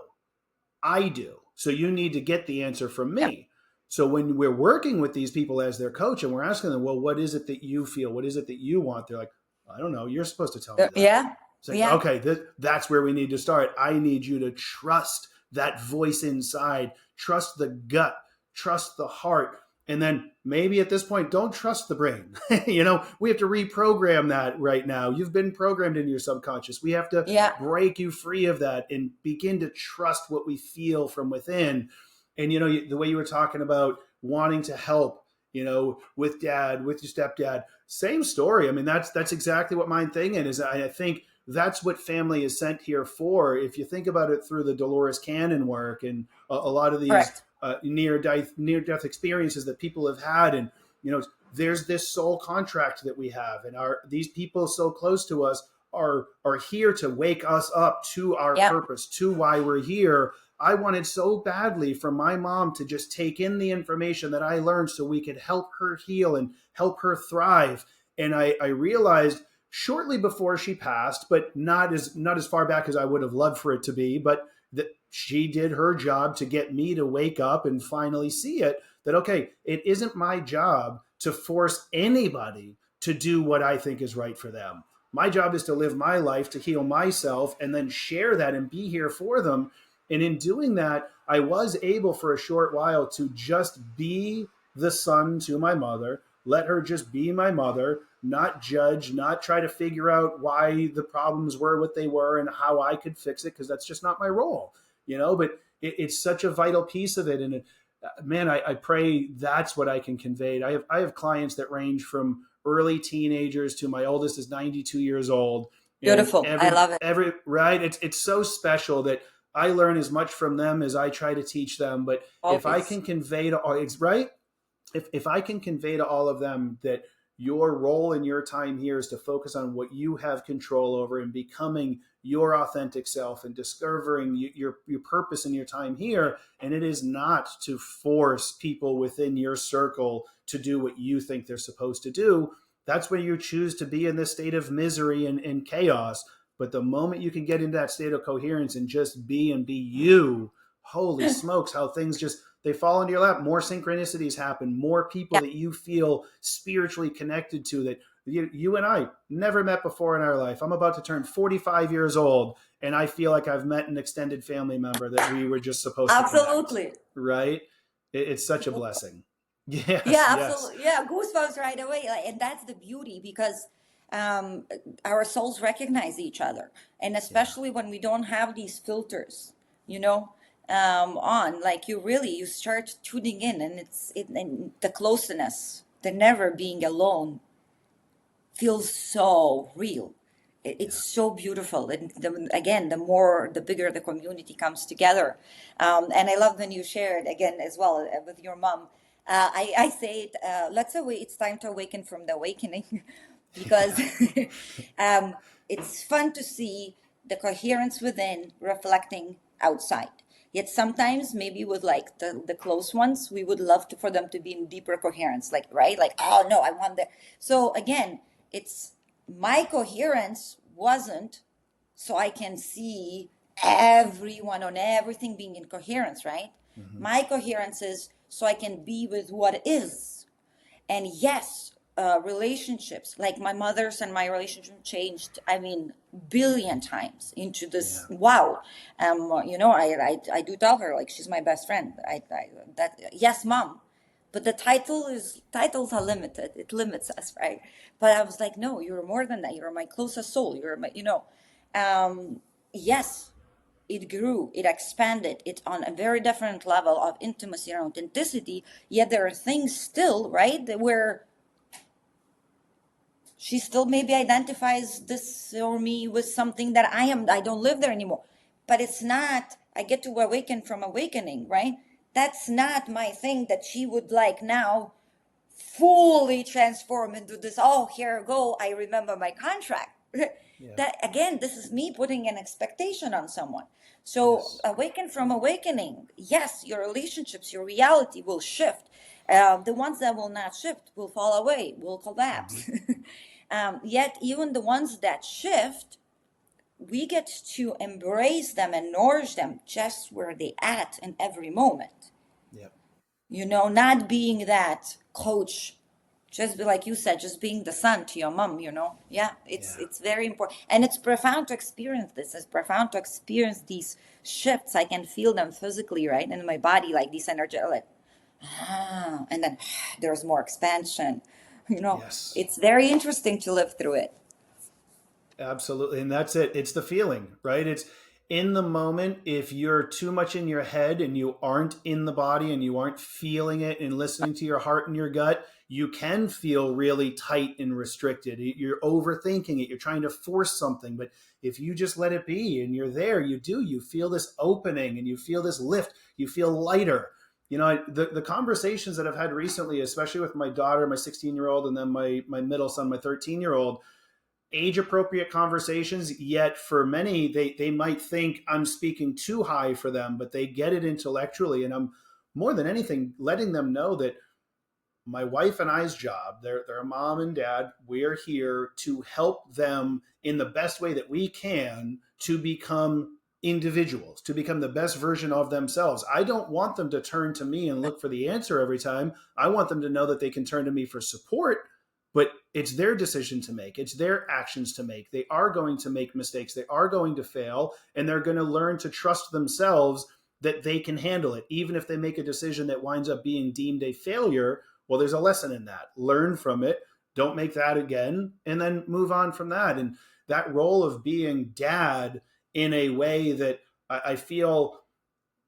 I do. So you need to get the answer from
Yeah.
me. So when we're working with these people as their coach and we're asking them, well, what is it that you feel? What is it that you want? They're like, I don't know. You're supposed to tell me that.
Yeah.
It's like,
Yeah.
okay, that's where we need to start. I need you to trust that voice inside, trust the gut, trust the heart. And then maybe at this point, don't trust the brain. We have to reprogram that right now. You've been programmed into your subconscious. We have to
Yeah.
break you free of that and begin to trust what we feel from within. And, the way you were talking about wanting to help, with dad, with your stepdad, same story. I mean, that's exactly what my thing is. I think that's what family is sent here for. If you think about it through the Dolores Cannon work and a lot of these
Correct.
near death experiences that people have had, and there's this soul contract that we have, and these people so close to us are here to wake us up to our
Yeah.
purpose, to why we're here. I wanted so badly for my mom to just take in the information that I learned so we could help her heal and help her thrive. And I realized shortly before she passed, but not as far back as I would have loved for it to be, but that she did her job to get me to wake up and finally see it, that, okay, it isn't my job to force anybody to do what I think is right for them. My job is to live my life, to heal myself, and then share that and be here for them. And in doing that, I was able for a short while to just be the son to my mother, let her just be my mother, not judge, not try to figure out why the problems were what they were and how I could fix it, because that's just not my role, but it's such a vital piece of it. And man, I pray that's what I can convey. I have clients that range from early teenagers to my oldest is 92 years old. And
Beautiful. I love it.
every right, it's so special that I learn as much from them as I try to teach them. But if I
Always.
can convey to all, it's right. If I can convey to all of them that your role in your time here is to focus on what you have control over and becoming your authentic self and discovering your purpose in your time here. And it is not to force people within your circle to do what you think they're supposed to do. That's when you choose to be in this state of misery and chaos. But the moment you can get into that state of coherence and just be and be you, holy smokes, how things just they fall into your lap. More synchronicities happen, more people
Yeah.
that you feel spiritually connected to that you and I never met before in our life. I'm about to turn 45 years old, and I feel like I've met an extended family member that we were just supposed to connect,
Absolutely.
right? It's such a blessing.
Yeah,
Yes, yes.
absolutely. Yeah, goosebumps right away. And that's the beauty because um, our souls recognize each other. And
Yeah,
especially when we don't have these filters, you know, on, like you start tuning in and and the closeness, the never being alone feels so real. It's
yeah.
so beautiful. And again, the bigger the community comes together. And I love when you shared again as well with your mom. I say it, it's time to awaken from the awakening because um, it's fun to see the coherence within reflecting outside. Yet sometimes maybe with like the close ones, we would love for them to be in deeper coherence, like, right? Like, oh no, I want that. So again, it's my coherence wasn't so I can see everyone on everything being in coherence, right?
Mm-hmm.
My coherence is so I can be with what is. And yes, relationships, like my mother's and my relationship changed, I mean, billion times into this.
Yeah.
Wow. I do tell her, like, she's my best friend. That, yes, mom. But the titles are limited. It limits us, right? But I was like, no, you're more than that. You're my closest soul. You're my, yes, it grew, it expanded, it's on a very different level of intimacy and authenticity. Yet there are things still, right, where she still maybe identifies this or me with something that I don't live there anymore. But it's not, I get to awaken from awakening, right? That's not my thing that she would like now fully transform into this. Oh, here I go, I remember my contract.
Yeah.
That again, this is me putting an expectation on someone. So
Yes.
awaken from awakening, yes, your relationships, your reality will shift. The ones that will not shift will fall away, will
Hmm.
collapse. Yet even the ones that shift, we get to embrace them and nourish them just where they at in every moment.
Yep.
Not being that coach, just be like you said, just being the son to your mom. Yeah, it's
Yeah.
it's very important, and it's profound to experience this. It's profound to experience these shifts. I can feel them physically, right, in my body, like these energy, like and then there's more expansion.
Yes.
It's very interesting to live through it.
Absolutely. And that's it. It's the feeling, right? It's in the moment. If you're too much in your head and you aren't in the body and you aren't feeling it and listening to your heart and your gut, you can feel really tight and restricted. You're overthinking it. You're trying to force something. But if you just let it be and you're there, you feel this opening and you feel this lift. You feel lighter. The conversations that I've had recently, especially with my daughter, my 16-year-old, and then my middle son, my 13-year-old, age appropriate conversations. Yet for many, they might think I'm speaking too high for them, but they get it intellectually. And I'm more than anything letting them know that my wife and I's job, their mom and dad, we're here to help them in the best way that we can to become individuals, to become the best version of themselves. I don't want them to turn to me and look for the answer every time. I want them to know that they can turn to me for support, but it's their decision to make. It's their actions to make. They are going to make mistakes. They are going to fail, and they're going to learn to trust themselves that they can handle it. Even if they make a decision that winds up being deemed a failure, well, there's a lesson in that. Learn from it. Don't make that again, and then move on from that. And that role of being dad in a way that I feel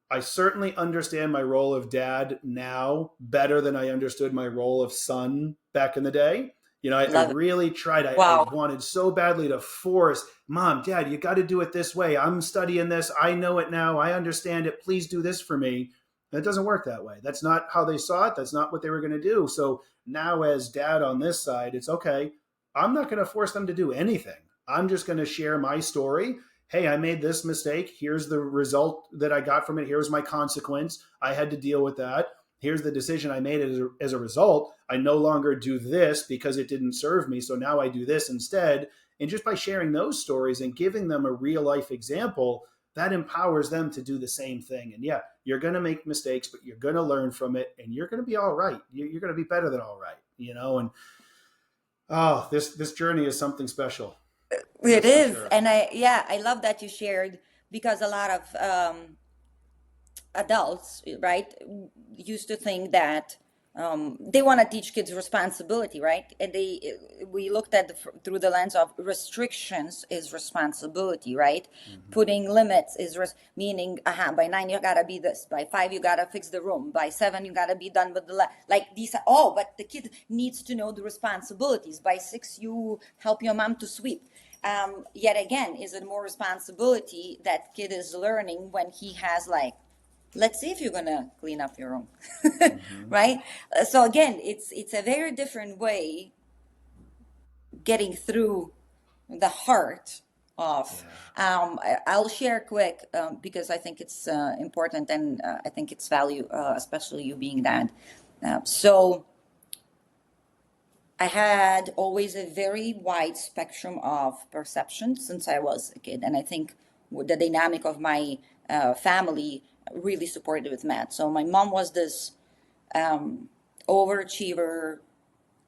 I certainly understand my role of dad now better than I understood my role of son back in the day. I
Love it.
really tried. I
Wow.
wanted so badly to force, mom, dad, you got to do it this way. I'm studying this. I know it now. I understand it. Please do this for me. And it doesn't work that way. That's not how they saw it. That's not what they were going to do. So now, as dad on this side, it's okay. I'm not going to force them to do anything. I'm just going to share my story. Hey, I made this mistake. Here's the result that I got from it. Here's my consequence. I had to deal with that. Here's the decision I made as a result. I no longer do this because it didn't serve me. So now I do this instead. And just by sharing those stories and giving them a real life example, that empowers them to do the same thing. And yeah, you're going to make mistakes, but you're going to learn from it and you're going to be all right. You're going to be better than all right. And this journey is something special.
It
That's for
is,
sure.
and I love that you shared, because a lot of adults, right, used to think that they want to teach kids responsibility, right? And we looked at through the lens of restrictions is responsibility, right?
Mm-hmm.
Putting limits is meaning, by 9 you gotta be this, by 5 you gotta fix the room, by 7 you gotta be done with the like these. Oh, but the kid needs to know the responsibilities. By 6 you help your mom to sweep. Yet again, is it more responsibility that kid is learning when he has, like, let's see if you're gonna clean up your room.
Mm-hmm.
Right? So again, it's a very different way getting through the heart of.
Yeah.
I'll share quick, because I think it's important, and I think it's value, especially you being dad. So I had always a very wide spectrum of perception since I was a kid, and I think the dynamic of my family really supported with Matt. So my mom was this overachiever,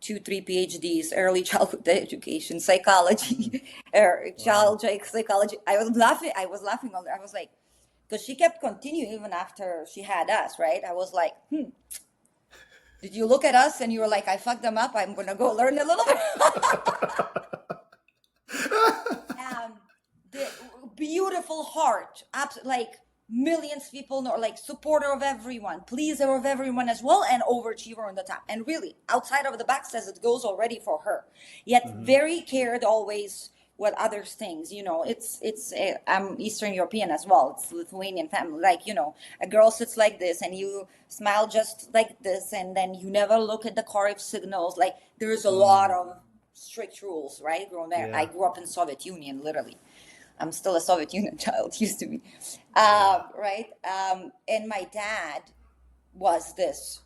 2, 3 PhDs, early childhood education, psychology, or
Wow.
psychology. I was laughing on her. I was like, because she kept continuing even after she had us, right? I was like, did you look at us and you were like, I fucked them up. I'm gonna go learn a little bit. um, the beautiful heart, like millions of people know, like supporter of everyone, pleaser of everyone as well, and overachiever on the top. And really, outside of the box says it goes already for her. Yet
Hmm.
very cared always what others things. I'm Eastern European as well. It's Lithuanian family. Like a girl sits like this, and you smile just like this, and then you never look at the car if signals. Like there's a lot
Mm.
of strict rules, right? Growing there, I
Yeah.
grew up in Soviet Union, literally. I'm still a Soviet Union child, used to be,
Yeah.
right? And my dad was this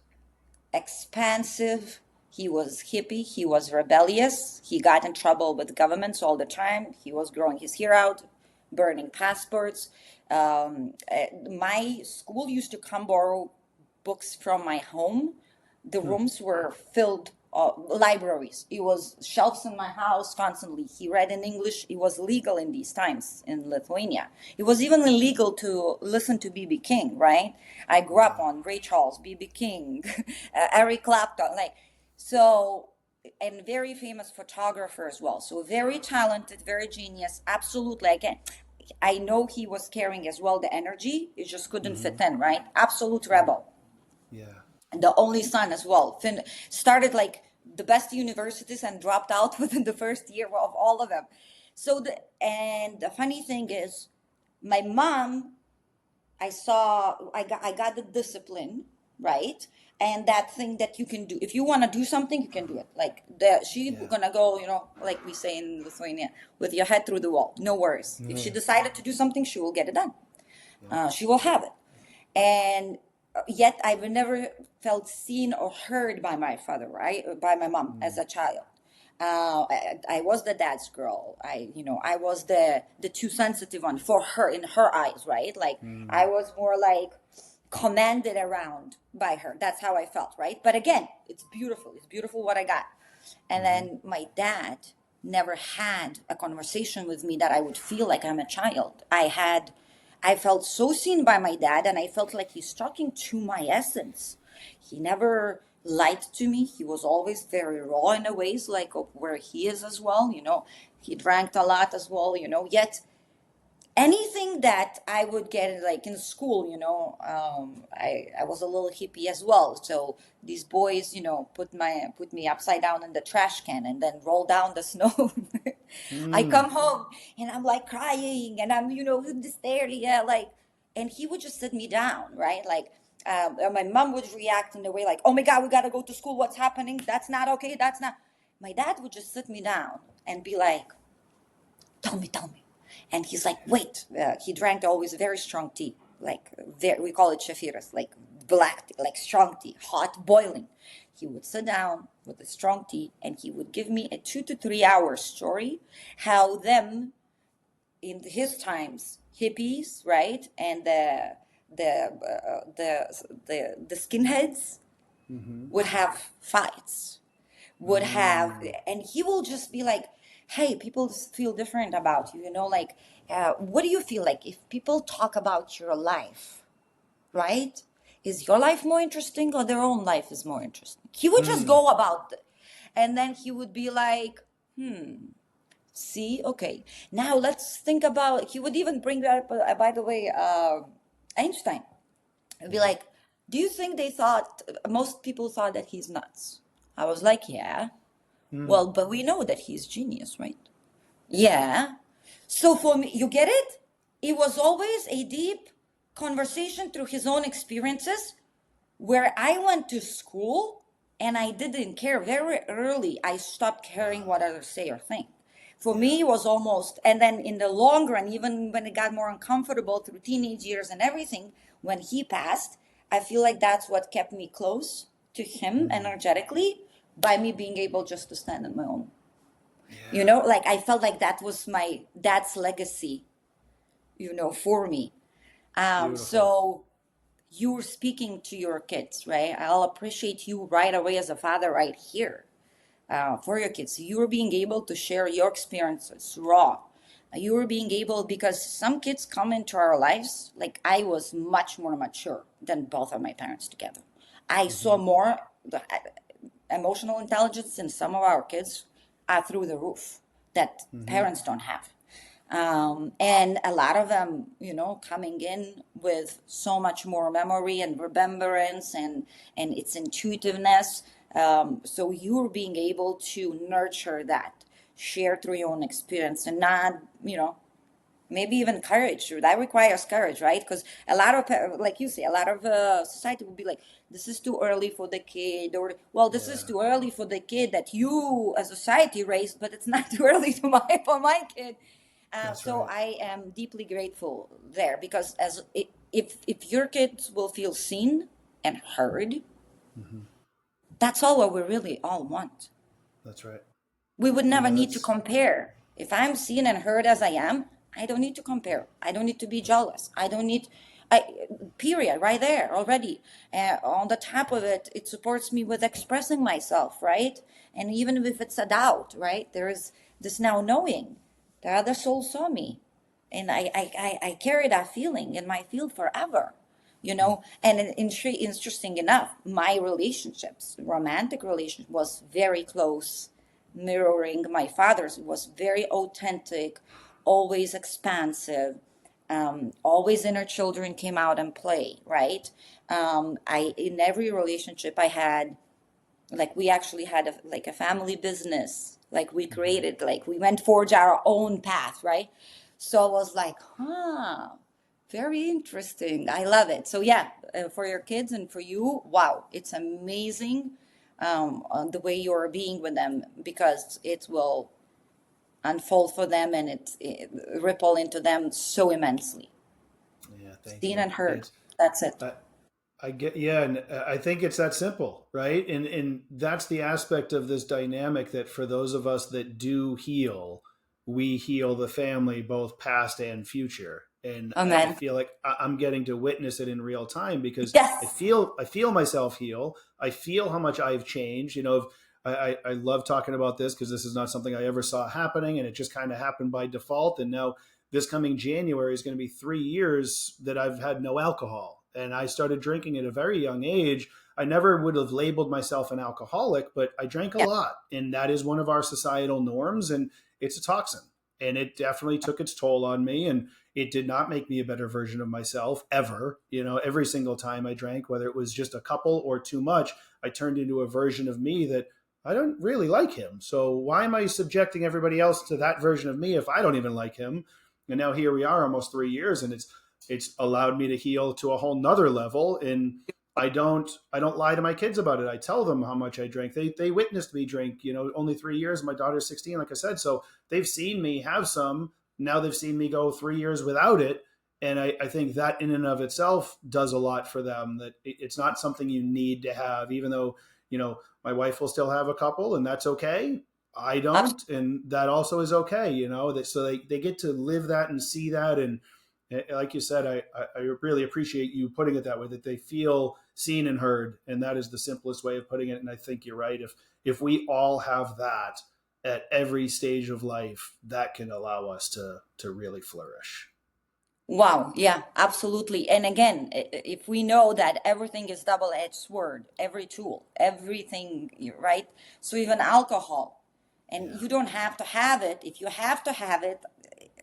expansive. He was hippie. He was rebellious. He got in trouble with governments all the time. He was growing his hair out, burning passports. My school used to come borrow books from my home. The
Hmm.
rooms were filled, libraries. It was shelves in my house constantly. He read in English. It was legal in these times in Lithuania. It was even illegal to listen to BB King, right? I grew up
Wow.
on Ray Charles, BB King, Eric Clapton, like so, and very famous photographer as well. So very talented, very genius. Absolutely, again, I know he was carrying as well the energy. It just couldn't
Hmm.
fit in, right? Absolute
Yeah.
rebel.
Yeah.
The only son as well. Started like the best universities and dropped out within the first year of all of them. And the funny thing is, my mom, I got the discipline, right? And that thing that you can do. If you want to do something, you can do it. Like she
Yeah.
gonna go, like we say in Lithuania, with your head through the wall. No worries. If she
Yeah.
decided to do something, she will get it done.
Yeah.
She will have it. And yet I've never felt seen or heard by my father, right? By my mom as
Mm.
a child. I was the dad's girl. I was the too sensitive one for her in her eyes, right? Like I
Mm.
was more like commanded around by her. That's how I felt, right? But again, it's beautiful. It's beautiful what I got. And
Hmm.
then my dad never had a conversation with me that I would feel like I'm a child. I felt so seen by my dad, and I felt like he's talking to my essence. He never lied to me. He was always very raw in a ways, like of where he is as well. He drank a lot as well. Yet anything that I would get like in school, I was a little hippie as well. So these boys, put me upside down in the trash can and then roll down the snow. I
Mm.
come home and I'm like crying and I'm in hysteria, like, and he would just sit me down, right? Like, and my mom would react in the way like, "Oh my God, we gotta go to school. What's happening? That's not okay. That's not." My dad would just sit me down and be like, tell me. And he's like, wait. He drank always very strong tea, like we call it shafiras, like black tea, like strong tea, hot, boiling. He would sit down with the strong tea and he would give me a 2 to 3 hour story how them in his times, hippies, right, and the skinheads
Hmm.
would have fights, would have,
Mm.
and he will just be like, hey, people feel different about you, like, what do you feel like if people talk about your life, right? Is your life more interesting or their own life is more interesting? He would just
Mm.
go about it. And then he would be like, see, okay, now let's think about, he would even bring that up, by the way, Einstein. It'd be
Yeah.
like, do you think most people thought that he's nuts? I was like, yeah.
Mm.
Well, but we know that he's genius, right? Yeah. So for me, you get it? It was always a deep conversation through his own experiences where I went to school and I didn't care. Very early, I stopped caring what
Wow.
others say or think. For
Yeah.
me, it was almost, and then in the long run, even when it got more uncomfortable through teenage years and everything, when he passed, I feel like that's what kept me close to him
Mm.
energetically by me being able just to stand on my own.
Yeah.
Like I felt like that was my dad's legacy, for me.
Beautiful.
So you're speaking to your kids, right? I'll appreciate you right away as a father right here. for your kids. You're being able to share your experiences raw. You're being able, because some kids come into our lives, like I was much more mature than both of my parents together. I saw
Hmm.
more emotional intelligence in some of our kids are through the roof that
Hmm.
parents don't have. And a lot of them, coming in with so much more memory and remembrance and its intuitiveness. So you're being able to nurture that, share through your own experience, and not, maybe even courage. That requires courage, right? Because a lot of, like you say, a lot of society will be like, this is too early for the kid, or, well, this is
Yeah,
too early for the kid that you as a society raised, but it's not too early to for my kid.
that's
So
right.
I am deeply grateful there, because if your kids will feel seen and heard,
Hmm.
that's all what we really all want.
That's right.
We would never need to
That's
compare. If I'm seen and heard as I am, I don't need to compare. I don't need to be jealous. I don't need, I, period, right there already. On the top of it, it supports me with expressing myself, right? And even if it's a doubt, right? There is this now knowing the other soul saw me. And I carry that feeling in my field forever, and interesting enough, my relationships, romantic relationship, was very close, mirroring my father's. It was very authentic, always expansive. Always inner children came out and play, right? I in every relationship I had, like we actually had like a family business, like we
hmm.
created, like we went forge our own path, right? So I was like, very interesting. I love it. So yeah, for your kids and for you, wow, it's amazing, the way you're being with them, because it will unfold for them, and it ripple into them so immensely.
Yeah, thank
Seen
you.
and heard.
It's
That's it.
I, I get, yeah, and I think it's that simple, right? And that's the aspect of this dynamic, that for those of us that do heal, we heal the family, both past and future. And I
Amen.
feel like I'm getting to witness it in real time, because
Yes.
I feel myself heal. I feel how much I've changed. I love talking about this because this is not something I ever saw happening, and it just kind of happened by default. And now this coming January is going to be 3 years that I've had no alcohol. And I started drinking at a very young age. I never would have labeled myself an alcoholic, but I drank a
Yeah.
lot. And that is one of our societal norms. And it's a toxin. And it definitely took its toll on me. And it did not make me a better version of myself ever. Every single time I drank, whether it was just a couple or too much, I turned into a version of me that I don't really like him. So why am I subjecting everybody else to that version of me if I don't even like him? And now here we are, almost 3 years, and it's allowed me to heal to a whole nother level. And I don't lie to my kids about it. I tell them how much I drink. They witnessed me drink. Only 3 years. My daughter's 16, like I said, so they've seen me have some. Now they've seen me go 3 years without it. And I think that in and of itself does a lot for them, that it's not something you need to have, even though, my wife will still have a couple, and that's okay. I don't, and that also is okay. That so they get to live that and see that. And like you said, I really appreciate you putting it that way, that they feel seen and heard, and that is the simplest way of putting it. And I think you're right. If we all have that at every stage of life, that can allow us to really flourish.
Wow, yeah, absolutely. And again, if we know that everything is double-edged sword, every tool, everything, right? So even alcohol, and
Yeah,
you don't have to have it. If you have to have it,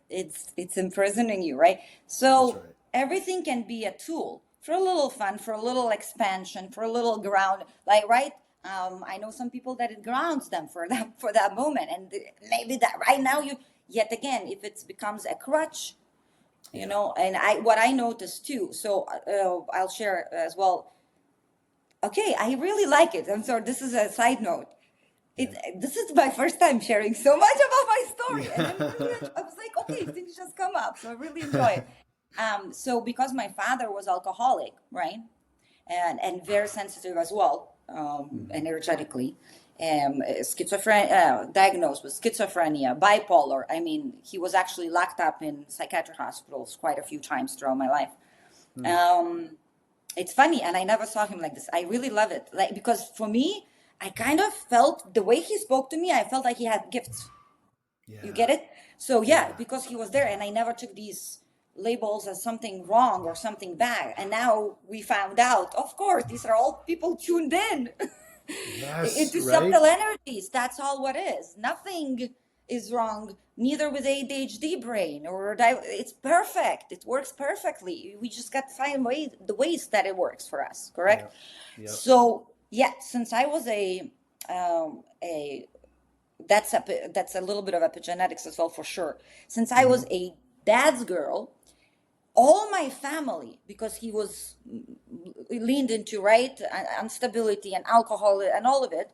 it's imprisoning you, right?
that's
So
right.
everything can be a tool for a little fun, for a little expansion, for a little ground, like, right? I know some people that it grounds them for that moment, and maybe that right now you. Yet again, if it becomes a crutch,
Yeah,
and what I noticed too, so I'll share as well. Okay, I really like it. I'm sorry, this is a side note.
yeah,
This is my first time sharing so much about my story, and I'm really,
yeah.
I was like, okay, things just come up, so I really enjoy it. So because my father was alcoholic, right, and very sensitive as well,
Mhm.
energetically, schizophrenia, diagnosed with schizophrenia, bipolar. I mean, he was actually locked up in psychiatric hospitals quite a few times throughout my life.
Mm.
Um, it's funny, and I never saw him like this. I really love it, like, because for me, I kind of felt the way he spoke to me, I felt like he had gifts. You
Yeah.
get it? So yeah,
Yeah.
because he was there and I never took these labels as something wrong or something bad. And now we found out, of course, these are all people tuned in
Yes.
into
Right.
subtle energies. That's all what is. Nothing is wrong, neither with ADHD brain or it's perfect. It works perfectly. We just got to find the ways that it works for us,
Yeah.
correct?
Yep.
So yeah, since I was a that's a little bit of epigenetics as well for sure. Since I
Mm-hmm.
was a dad's girl, all my family, because he was leaned into right instability and alcohol and all of it,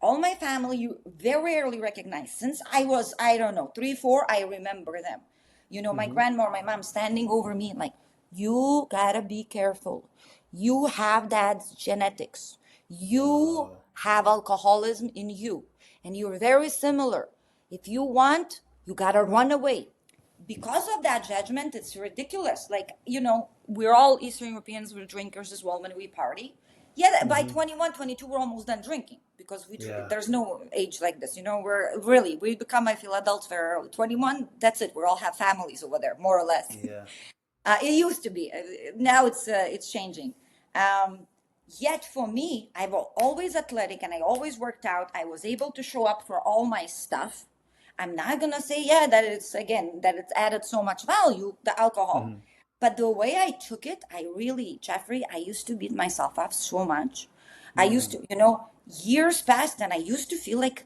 all my family you very rarely recognize. Since I was, I don't know, 3 4, I remember them. My
Mm-hmm.
grandma or my mom standing over me and like, you gotta be careful, you have dad's genetics, you
Wow.
have alcoholism in you, and you're very similar. If you want, you gotta run away. Because of that judgment, it's ridiculous. Like, we're all Eastern Europeans, we're drinkers as well when we party. Yeah, by
Mm-hmm.
21, 22, we're almost done drinking because
Yeah.
there's no age like this. We become, I feel, adults very early. 21, that's it. We all have families over there, more or less.
Yeah.
It used to be. Now it's changing. Um, Yet for me, I was always athletic and I always worked out. I was able to show up for all my stuff. I'm not gonna say, yeah, that it's added so much value, the alcohol.
Mm-hmm.
But the way I took it, I really, Jeffrey, I used to beat myself up so much. I used
Mm.
to, years passed and I used to feel like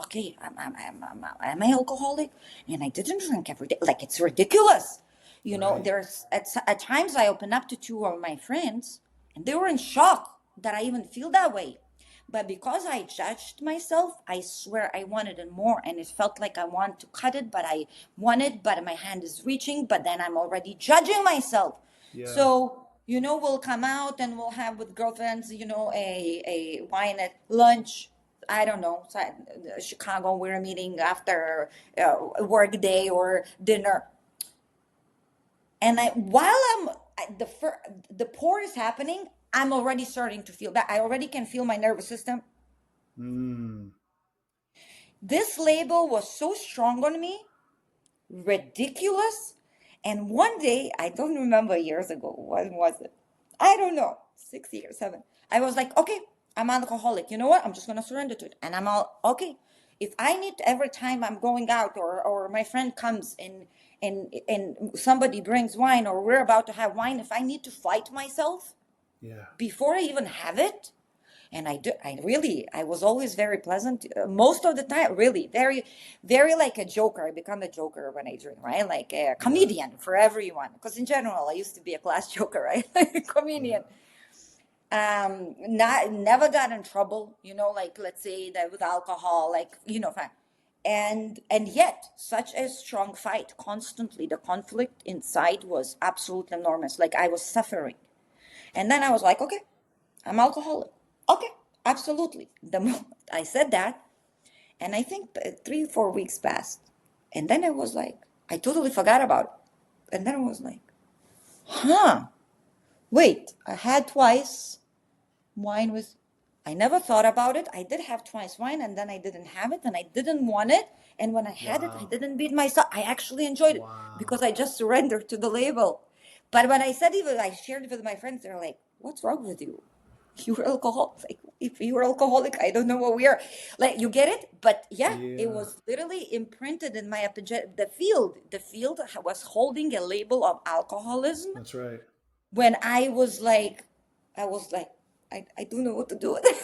okay, am I alcoholic? And I didn't drink every day. Like, it's ridiculous.
Right.
There's at times I opened up to two of my friends and they were in shock that I even feel that way. But because I judged myself, I swear I wanted it more. And it felt like I want to cut it, but I want it, but my hand is reaching, but then I'm already judging myself.
Yeah.
So, we'll come out and we'll have with girlfriends, a wine at lunch. I don't know, Chicago, we're meeting after a work day or dinner. And while the pour is happening, I'm already starting to feel that. I already can feel my nervous system.
Mm.
This label was so strong on me, ridiculous. And one day, I don't remember years ago, when was it? I don't know, 6 years, seven. I was like, okay, I'm alcoholic. You know what? I'm just gonna surrender to it. And I'm all okay. If I need every time I'm going out or my friend comes and somebody brings wine or we're about to have wine, if I need to fight myself
Yeah.
before I even have it, and I was always very pleasant most of the time, really very very like a joker. I become a joker when I drink, right? Like a
Yeah.
comedian for everyone, because in general I used to be a class joker, right?
Yeah.
Comedian. Not never got in trouble, like let's say that with alcohol, like fine. And yet such a strong fight constantly. The conflict inside was absolutely enormous, like I was suffering. And then I was like, okay, I'm alcoholic. Okay, absolutely. The moment I said that, and I think 3 4 weeks passed, and then I was like, I totally forgot about it. And then I was like, huh, wait, I had twice wine with. I never thought about it. I did have twice wine, and then I didn't have it, and I didn't want it. And when I had it, I
Wow.
didn't beat myself. I actually enjoyed it because
Wow.
I just surrendered to the label. But when I said even I shared it with my friends, they're like, "What's wrong with you? You're alcoholic. Like, if you're alcoholic, I don't know what we are." Like, you get it? But yeah, it
Yeah.
was literally imprinted in my The field, was holding a label of alcoholism
That's right.
when I was like, I don't know what to do with it.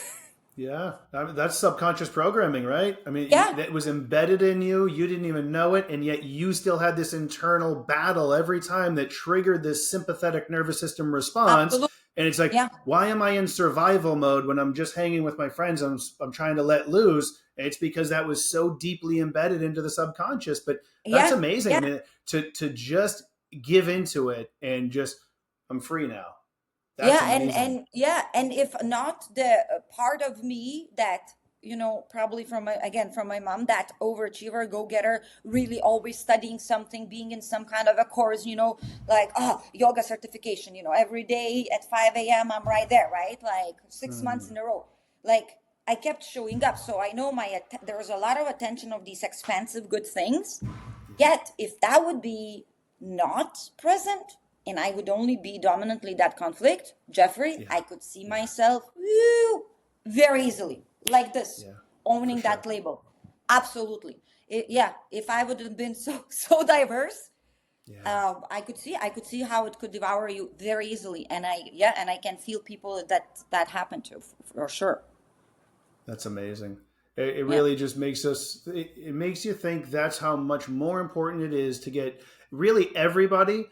Yeah, I mean, that's subconscious programming, right? I mean,
Yeah,
that was embedded in you. You didn't even know it, and yet you still had this internal battle every time that triggered this sympathetic nervous system response.
absolutely.
And it's like,
Yeah,
why am I in survival mode when I'm just hanging with my friends? I'm trying to let loose. And it's because that was so deeply embedded into the subconscious. But that's
yeah,
amazing. I
yeah,
mean, to just give into it and just, I'm free now. That's
yeah, and
amazing.
and yeah, and if not the part of me that probably from my mom, that overachiever, go-getter, really always studying something, being in some kind of a course, like yoga certification, every day at 5 a.m. I'm right there, right? Like 6 months
Hmm.
in a row. Like, I kept showing up. So I know there was a lot of attention of these expansive good things. Yet, if that would be not present and I would only be dominantly that conflict, Jeffrey,
Yeah.
I could see
Yeah.
myself very easily, like this,
Yeah. For
owning
sure.
that label. Absolutely. Yeah, if I would have been so diverse,
Yeah.
I could see how it could devour you very easily, and I can feel people that happen to for sure.
That's amazing. It
Yeah,
really just makes us, it makes you think that's how much more important it is to get really everybody.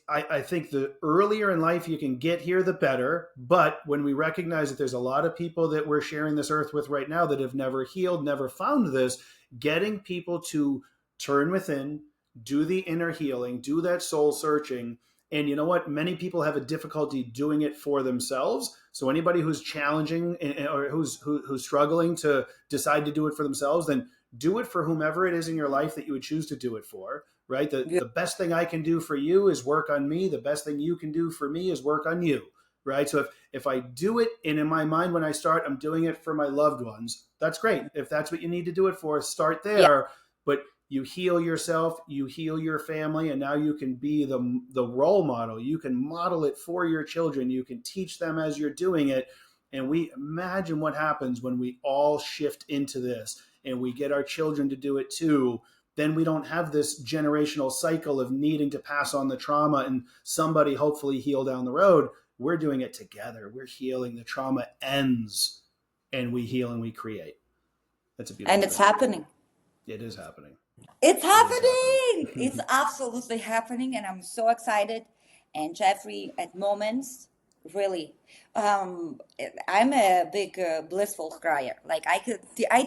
I think the earlier in life you can get here, the better. But when we recognize that there's a lot of people that we're sharing this earth with right now that have never healed, never found this, getting people to turn within, do the inner healing, do that soul searching. And you know what? Many people have a difficulty doing it for themselves. So anybody who's challenging or who's struggling to decide to do it for themselves, then do it for whomever it is in your life that you would choose to do it for. Right?
yeah,
The best thing I can do for you is work on me. The best thing you can do for me is work on you. Right? So if I do it, and in my mind when I start, I'm doing it for my loved ones. That's great. If that's what you need to do it for, start
yeah.
there. But you heal yourself, you heal your family, and now you can be the role model. You can model it for your children. You can teach them as you're doing it. And we imagine what happens when we all shift into this and we get our children to do it too. Then we don't have this generational cycle of needing to pass on the trauma and somebody hopefully heal down the road. We're doing it together. We're healing. The trauma ends and we heal and we create. That's a
And
beautiful
it's
thing.
happening.
It is happening.
It's
It is happening.
happening. It's absolutely happening, and I'm so excited. And Jeffrey, at moments, really, I'm a big blissful crier. Like I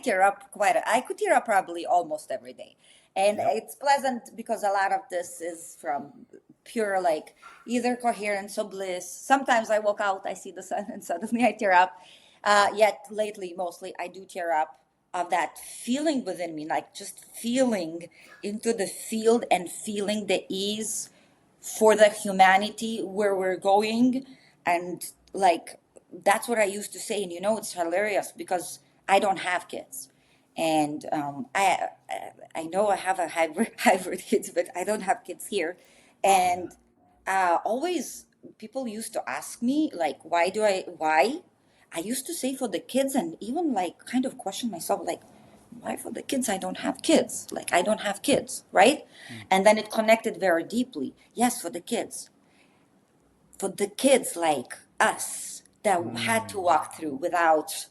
tear up I could tear up probably almost every day, and
Yep.
it's pleasant because a lot of this is from pure like either coherence or bliss. Sometimes I walk out, I see the sun, and suddenly I tear up. Yet lately, mostly I do tear up of that feeling within me, like just feeling into the field and feeling the ease for the humanity where we're going. And like, that's what I used to say. And it's hilarious because I don't have kids. And I know I have a hybrid kids, but I don't have kids here.
Yeah.
And always people used to ask me like, why I used to say for the kids, and even like kind of question myself like, why for the kids I don't have kids, like I don't have kids, right?
Mm.
And then it connected very deeply. Yes, for the kids like us that had to
Mm.
walk through without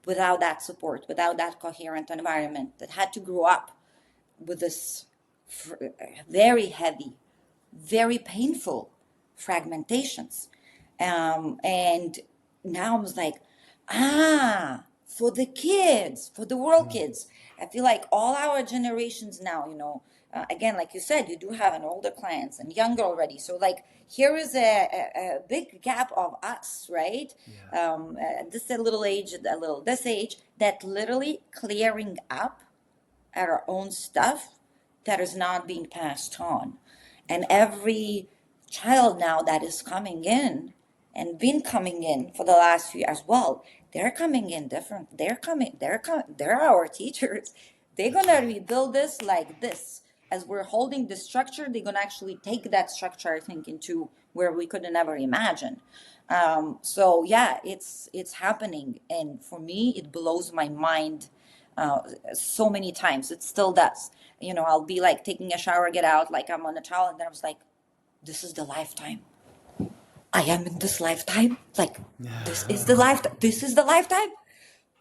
that support, without that coherent environment, that had to grow up with this very heavy, very painful fragmentations. And now I was like, for the kids, for the world
Mm.
kids. I feel like all our generations now, again, like you said, you do have an older clients and younger already. So like here is a big gap of us, right?
Yeah.
This a little age, a little this age, that literally clearing up our own stuff that is not being passed on. And every child now that is coming in and been coming in for the last few years as well, they're coming in different. They're our teachers. They're
That's
gonna
right.
rebuild this like this. As we're holding the structure, they're gonna actually take that structure, I think, into where we could never imagine. So yeah, it's happening, and for me, it blows my mind uh, so many times. It still does. I'll be like taking a shower, get out, like I'm on a towel, and then I was like, this is the lifetime. I am in this lifetime. Like, this is the lifetime. This is the lifetime.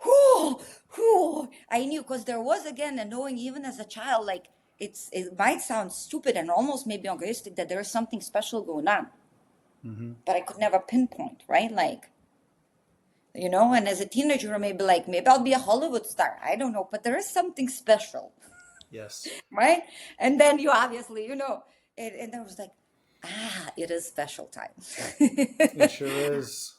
Whew, whew. I knew because there was again a knowing even as a child, like it might sound stupid and almost maybe egoistic that there is something special going on,
Mm-hmm.
but I could never pinpoint, right? Like, and as a teenager, maybe I'll be a Hollywood star. I don't know, but there is something special.
Yes.
Right? And then you obviously, and I was like, it is special time.
It sure is.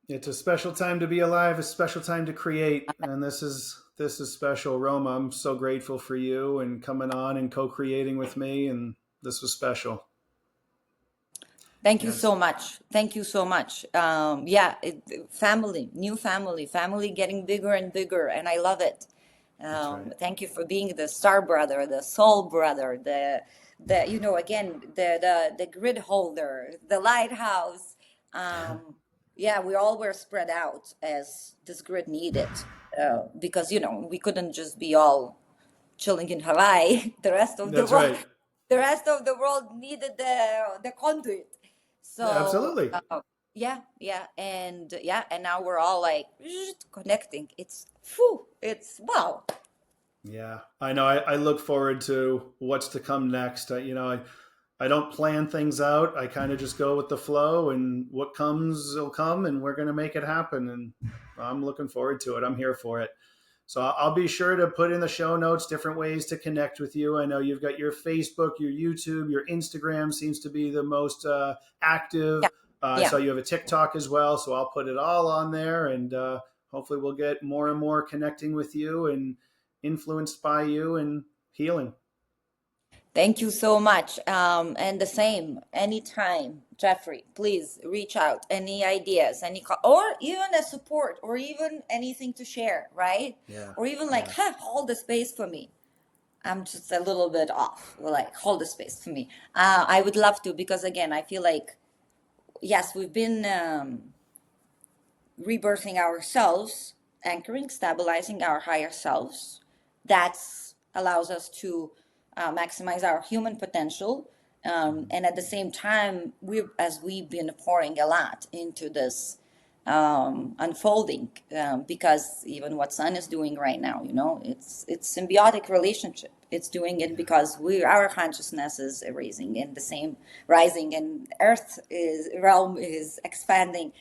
It's a special time to be alive, a special time to create, and this is special, Roma. I'm so grateful for you and coming on and co-creating with me, and this was special.
Thank you
Yes,
so much. Thank you so much. Yeah, family, new family, family getting bigger and bigger, and I love it.
that's right.
Thank you for being the star brother, the soul brother, again, the grid holder, the lighthouse. Yeah, we all were spread out as this grid needed, because we couldn't just be all chilling in Hawaii. The rest of the
That's
world,
right.
the rest of the world needed the conduit. So
Absolutely.
yeah, yeah, and now we're all like connecting. It's whew, it's wow.
Yeah, I know. I look forward to what's to come next. I don't plan things out. I kind of just go with the flow, and what comes will come, and we're going to make it happen. And I'm looking forward to it. I'm here for it. So I'll be sure to put in the show notes different ways to connect with you. I know you've got your Facebook, your YouTube, your Instagram seems to be the most active.
Yeah,
I
yeah.
saw you have a TikTok as well. So I'll put it all on there, and hopefully we'll get more and more connecting with you and influenced by you and healing.
Thank you so much. And the same, anytime, Jeffrey, please reach out. Any ideas, or even a support, or even anything to share, right?
Yeah,
Or even like,
yeah,
hold the space for me. I'm just a little bit off. Like, hold the space for me. I would love to, because again, I feel like, yes, we've been rebirthing ourselves, anchoring, stabilizing our higher selves. That allows us to maximize our human potential. And at the same time, as we've been pouring a lot into this unfolding, because even what Sun is doing right now, it's symbiotic relationship. It's doing it
yeah.
because our consciousness is raising in the same rising, and Earth is realm is expanding.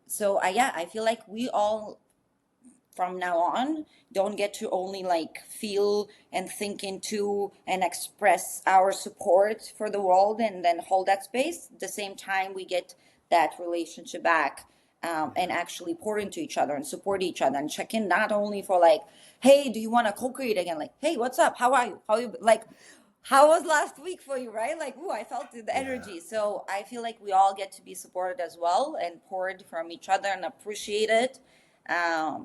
So yeah, I feel like we all from now on don't get to only like feel and think into and express our support for the world and then hold that space. At the same time, we get that relationship back, and actually pour into each other and support each other and check in, not only for like, hey, do you want to co-create again? Like, hey, what's up? How are you? How are you? Like, how was last week for you, right? Like, ooh, I felt the
Yeah,
energy. So I feel like we all get to be supported as well and poured from each other and appreciate it,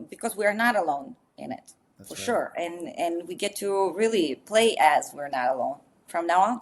because we are not alone in it, for
that's right.
sure. And we get to really play as we're not alone from now on.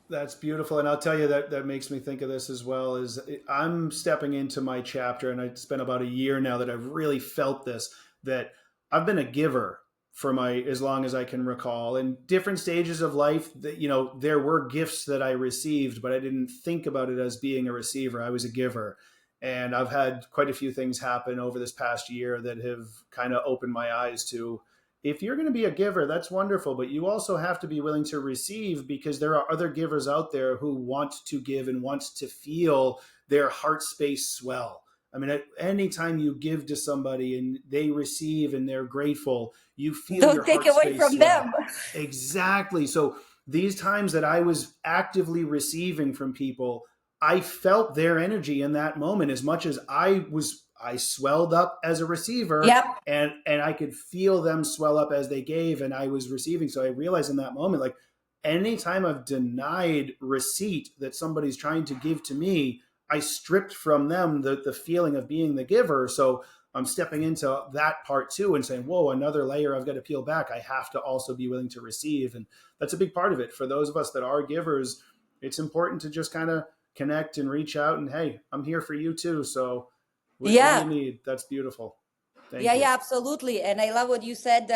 That's beautiful, and I'll tell you that makes me think of this as well. Is I'm stepping into my chapter, and it's been about a year now that I've really felt this. That I've been a giver for my as long as I can recall, in different stages of life. That there were gifts that I received, but I didn't think about it as being a receiver. I was a giver, and I've had quite a few things happen over this past year that have kind of opened my eyes to, if you're going to be a giver, that's wonderful, but you also have to be willing to receive, because there are other givers out there who want to give and want to feel their heart space swell. I mean, at any time you give to somebody and they receive and they're grateful, you feel
Don't
your
take
heart
away
space
from them.
swell. Exactly. So these times that I was actively receiving from people, I felt their energy in that moment as much as I swelled up as a receiver,
Yep.
and I could feel them swell up as they gave, and I was receiving. So I realized in that moment, like, anytime I've denied receipt that somebody's trying to give to me, I stripped from them the feeling of being the giver. So I'm stepping into that part too and saying, whoa, another layer I've got to peel back. I have to also be willing to receive. And that's a big part of it. For those of us that are givers, it's important to just kind of connect and reach out and, hey, I'm here for you too. So what do you
Yeah.
need? That's beautiful.
Yeah,
Thank you.
yeah, absolutely. And I love what you said,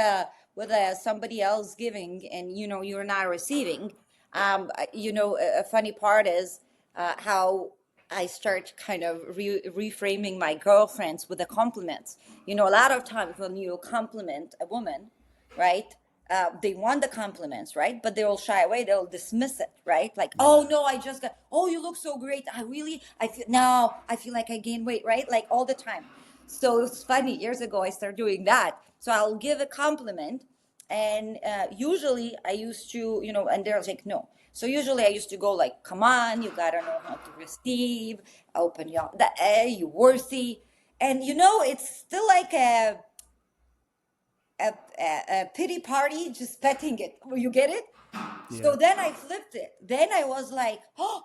with somebody else giving and you're not receiving. A funny part is how I start kind of reframing my girlfriends with the compliments. A lot of times when you compliment a woman, right? They want the compliments, right? But they'll shy away. They'll dismiss it, right? Like, oh
Yeah.
no, I just got. Oh, you look so great. I feel now. I feel like I gained weight, right? Like all the time. So it's funny. Years ago, I started doing that. So I'll give a compliment, and usually I used to, and they're like, no. So usually I used to go like, come on, you gotta know how to receive. Open your the air. You worthy, and it's still like a pity party, just petting it. You get it? So
Yeah.
then I flipped it. Then I was like, oh,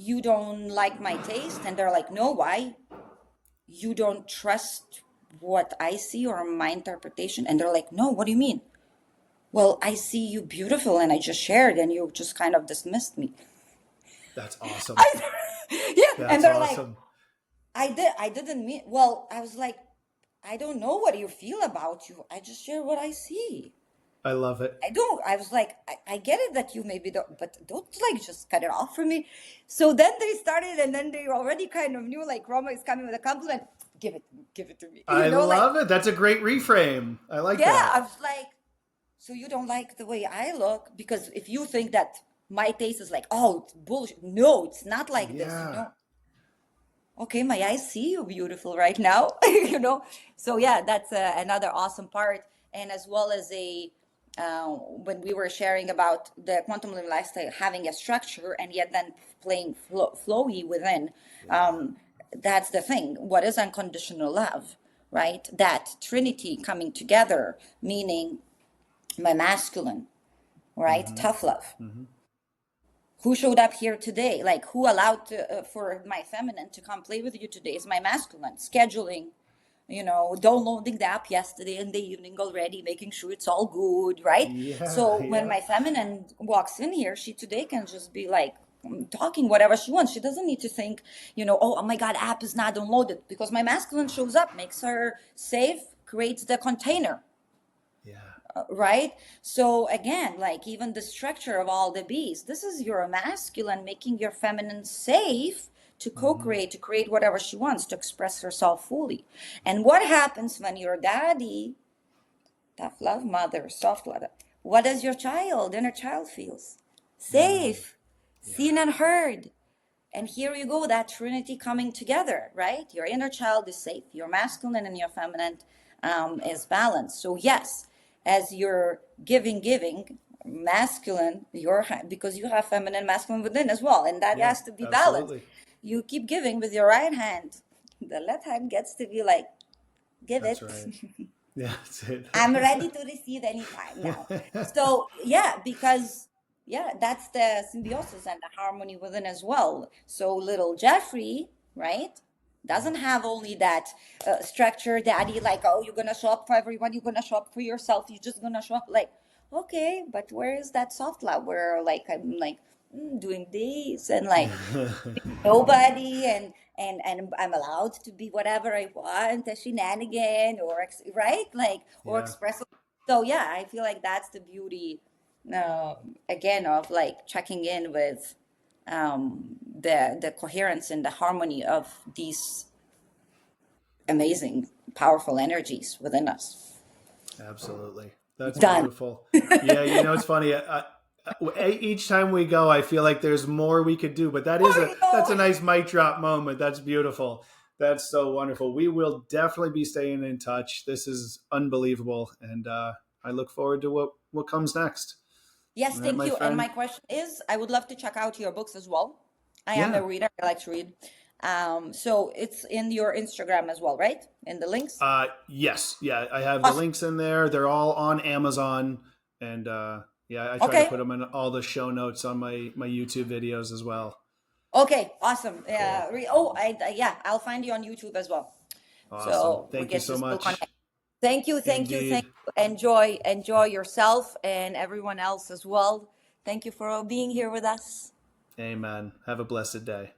you don't like my taste. And they're like, no, why? You don't trust what I see or my interpretation. And they're like, no, what do you mean? Well, I see you beautiful and I just shared and you just kind of dismissed me.
That's awesome.
I, yeah. And
That's
they're like,
awesome.
I didn't mean, well, I was like, I don't know what you feel about you. I just share what I see.
I love it.
I was like, I get it that you maybe don't, but don't like just cut it off for me. So then they started, and then they already kind of knew like Roma is coming with a compliment. Give it to me.
I
Like,
love it. That's a great reframe. I like
yeah, I
that.
was like, so you don't like the way I look? Because if you think that my taste is like, oh, it's bullshit. No, it's not like this.
Yeah.
Okay, may I see you beautiful right now? So yeah, that's another awesome part. And as well as when we were sharing about the quantum living lifestyle having a structure and yet then playing flowy within, that's the thing. What is unconditional love, right? That trinity coming together, meaning my masculine, right?
Mm-hmm.
Tough love.
Mm-hmm.
Who showed up here today? Like, who allowed for my feminine to come play with you today is my masculine. Scheduling, downloading the app yesterday in the evening already, making sure it's all good, right?
Yeah.
So when
Yeah.
my feminine walks in here, she today can just be like talking whatever she wants. She doesn't need to think, oh my God, app is not downloaded, because my masculine shows up, makes her safe, creates the container.
Yeah.
Right? So again, like even the structure of all the bees, this is your masculine making your feminine safe to
Mm-hmm.
co-create, to create whatever she wants, to express herself fully. And what happens when your daddy, tough love, mother, soft love, what does your inner child feels?
Mm.
Safe,
Yeah.
seen and heard. And here you go, that trinity coming together, right? Your inner child is safe, your masculine and your feminine is balanced. So yes, as you're giving masculine, because you have feminine, masculine within as well, and that
Yeah.
has to be balanced.
Absolutely.
You keep giving with your right hand, the left hand gets to be like, give
That's
it.
right. Yeah. That's it.
I'm ready to receive anytime now. So yeah, because yeah, that's the symbiosis and the harmony within as well. So little Jeffrey, right, doesn't have only that structure daddy, like, oh, you're gonna show up for everyone, you're gonna show up for yourself, you're just gonna show up like, okay, but where is that soft love where like I'm like doing this and like nobody, and I'm allowed to be whatever I want, a shenanigan or right, like, or
Yeah.
express. So yeah, I feel like that's the beauty, uh, again, of like checking in with the coherence and the harmony of these amazing, powerful energies within us.
Absolutely. That's
Done.
beautiful. Yeah, it's funny. Each time we go, I feel like there's more we could do, but
I
that's a
know.
nice mic drop moment. That's beautiful. That's so wonderful. We will definitely be staying in touch. This is unbelievable, and I look forward to what comes next.
Yes,
All right,
thank
my
you. And
friend.
my question is, I would love to check out your books as well. I am a
Yeah.
reader. I like to read. So it's in your Instagram as well, right? In the links.
Yes. Yeah, I have the
Awesome.
links in there. They're all on Amazon, and yeah, I try to
Okay.
put them in all the show notes on my YouTube videos as well.
Okay. Awesome.
Cool.
Yeah, I'll find you on YouTube as well.
Awesome.
So we
Thank you
get to
so
still
much.
connect. Thank you. Thank
Indeed.
you. Enjoy yourself and everyone else as well. Thank you for being here with us.
Amen. Have a blessed day.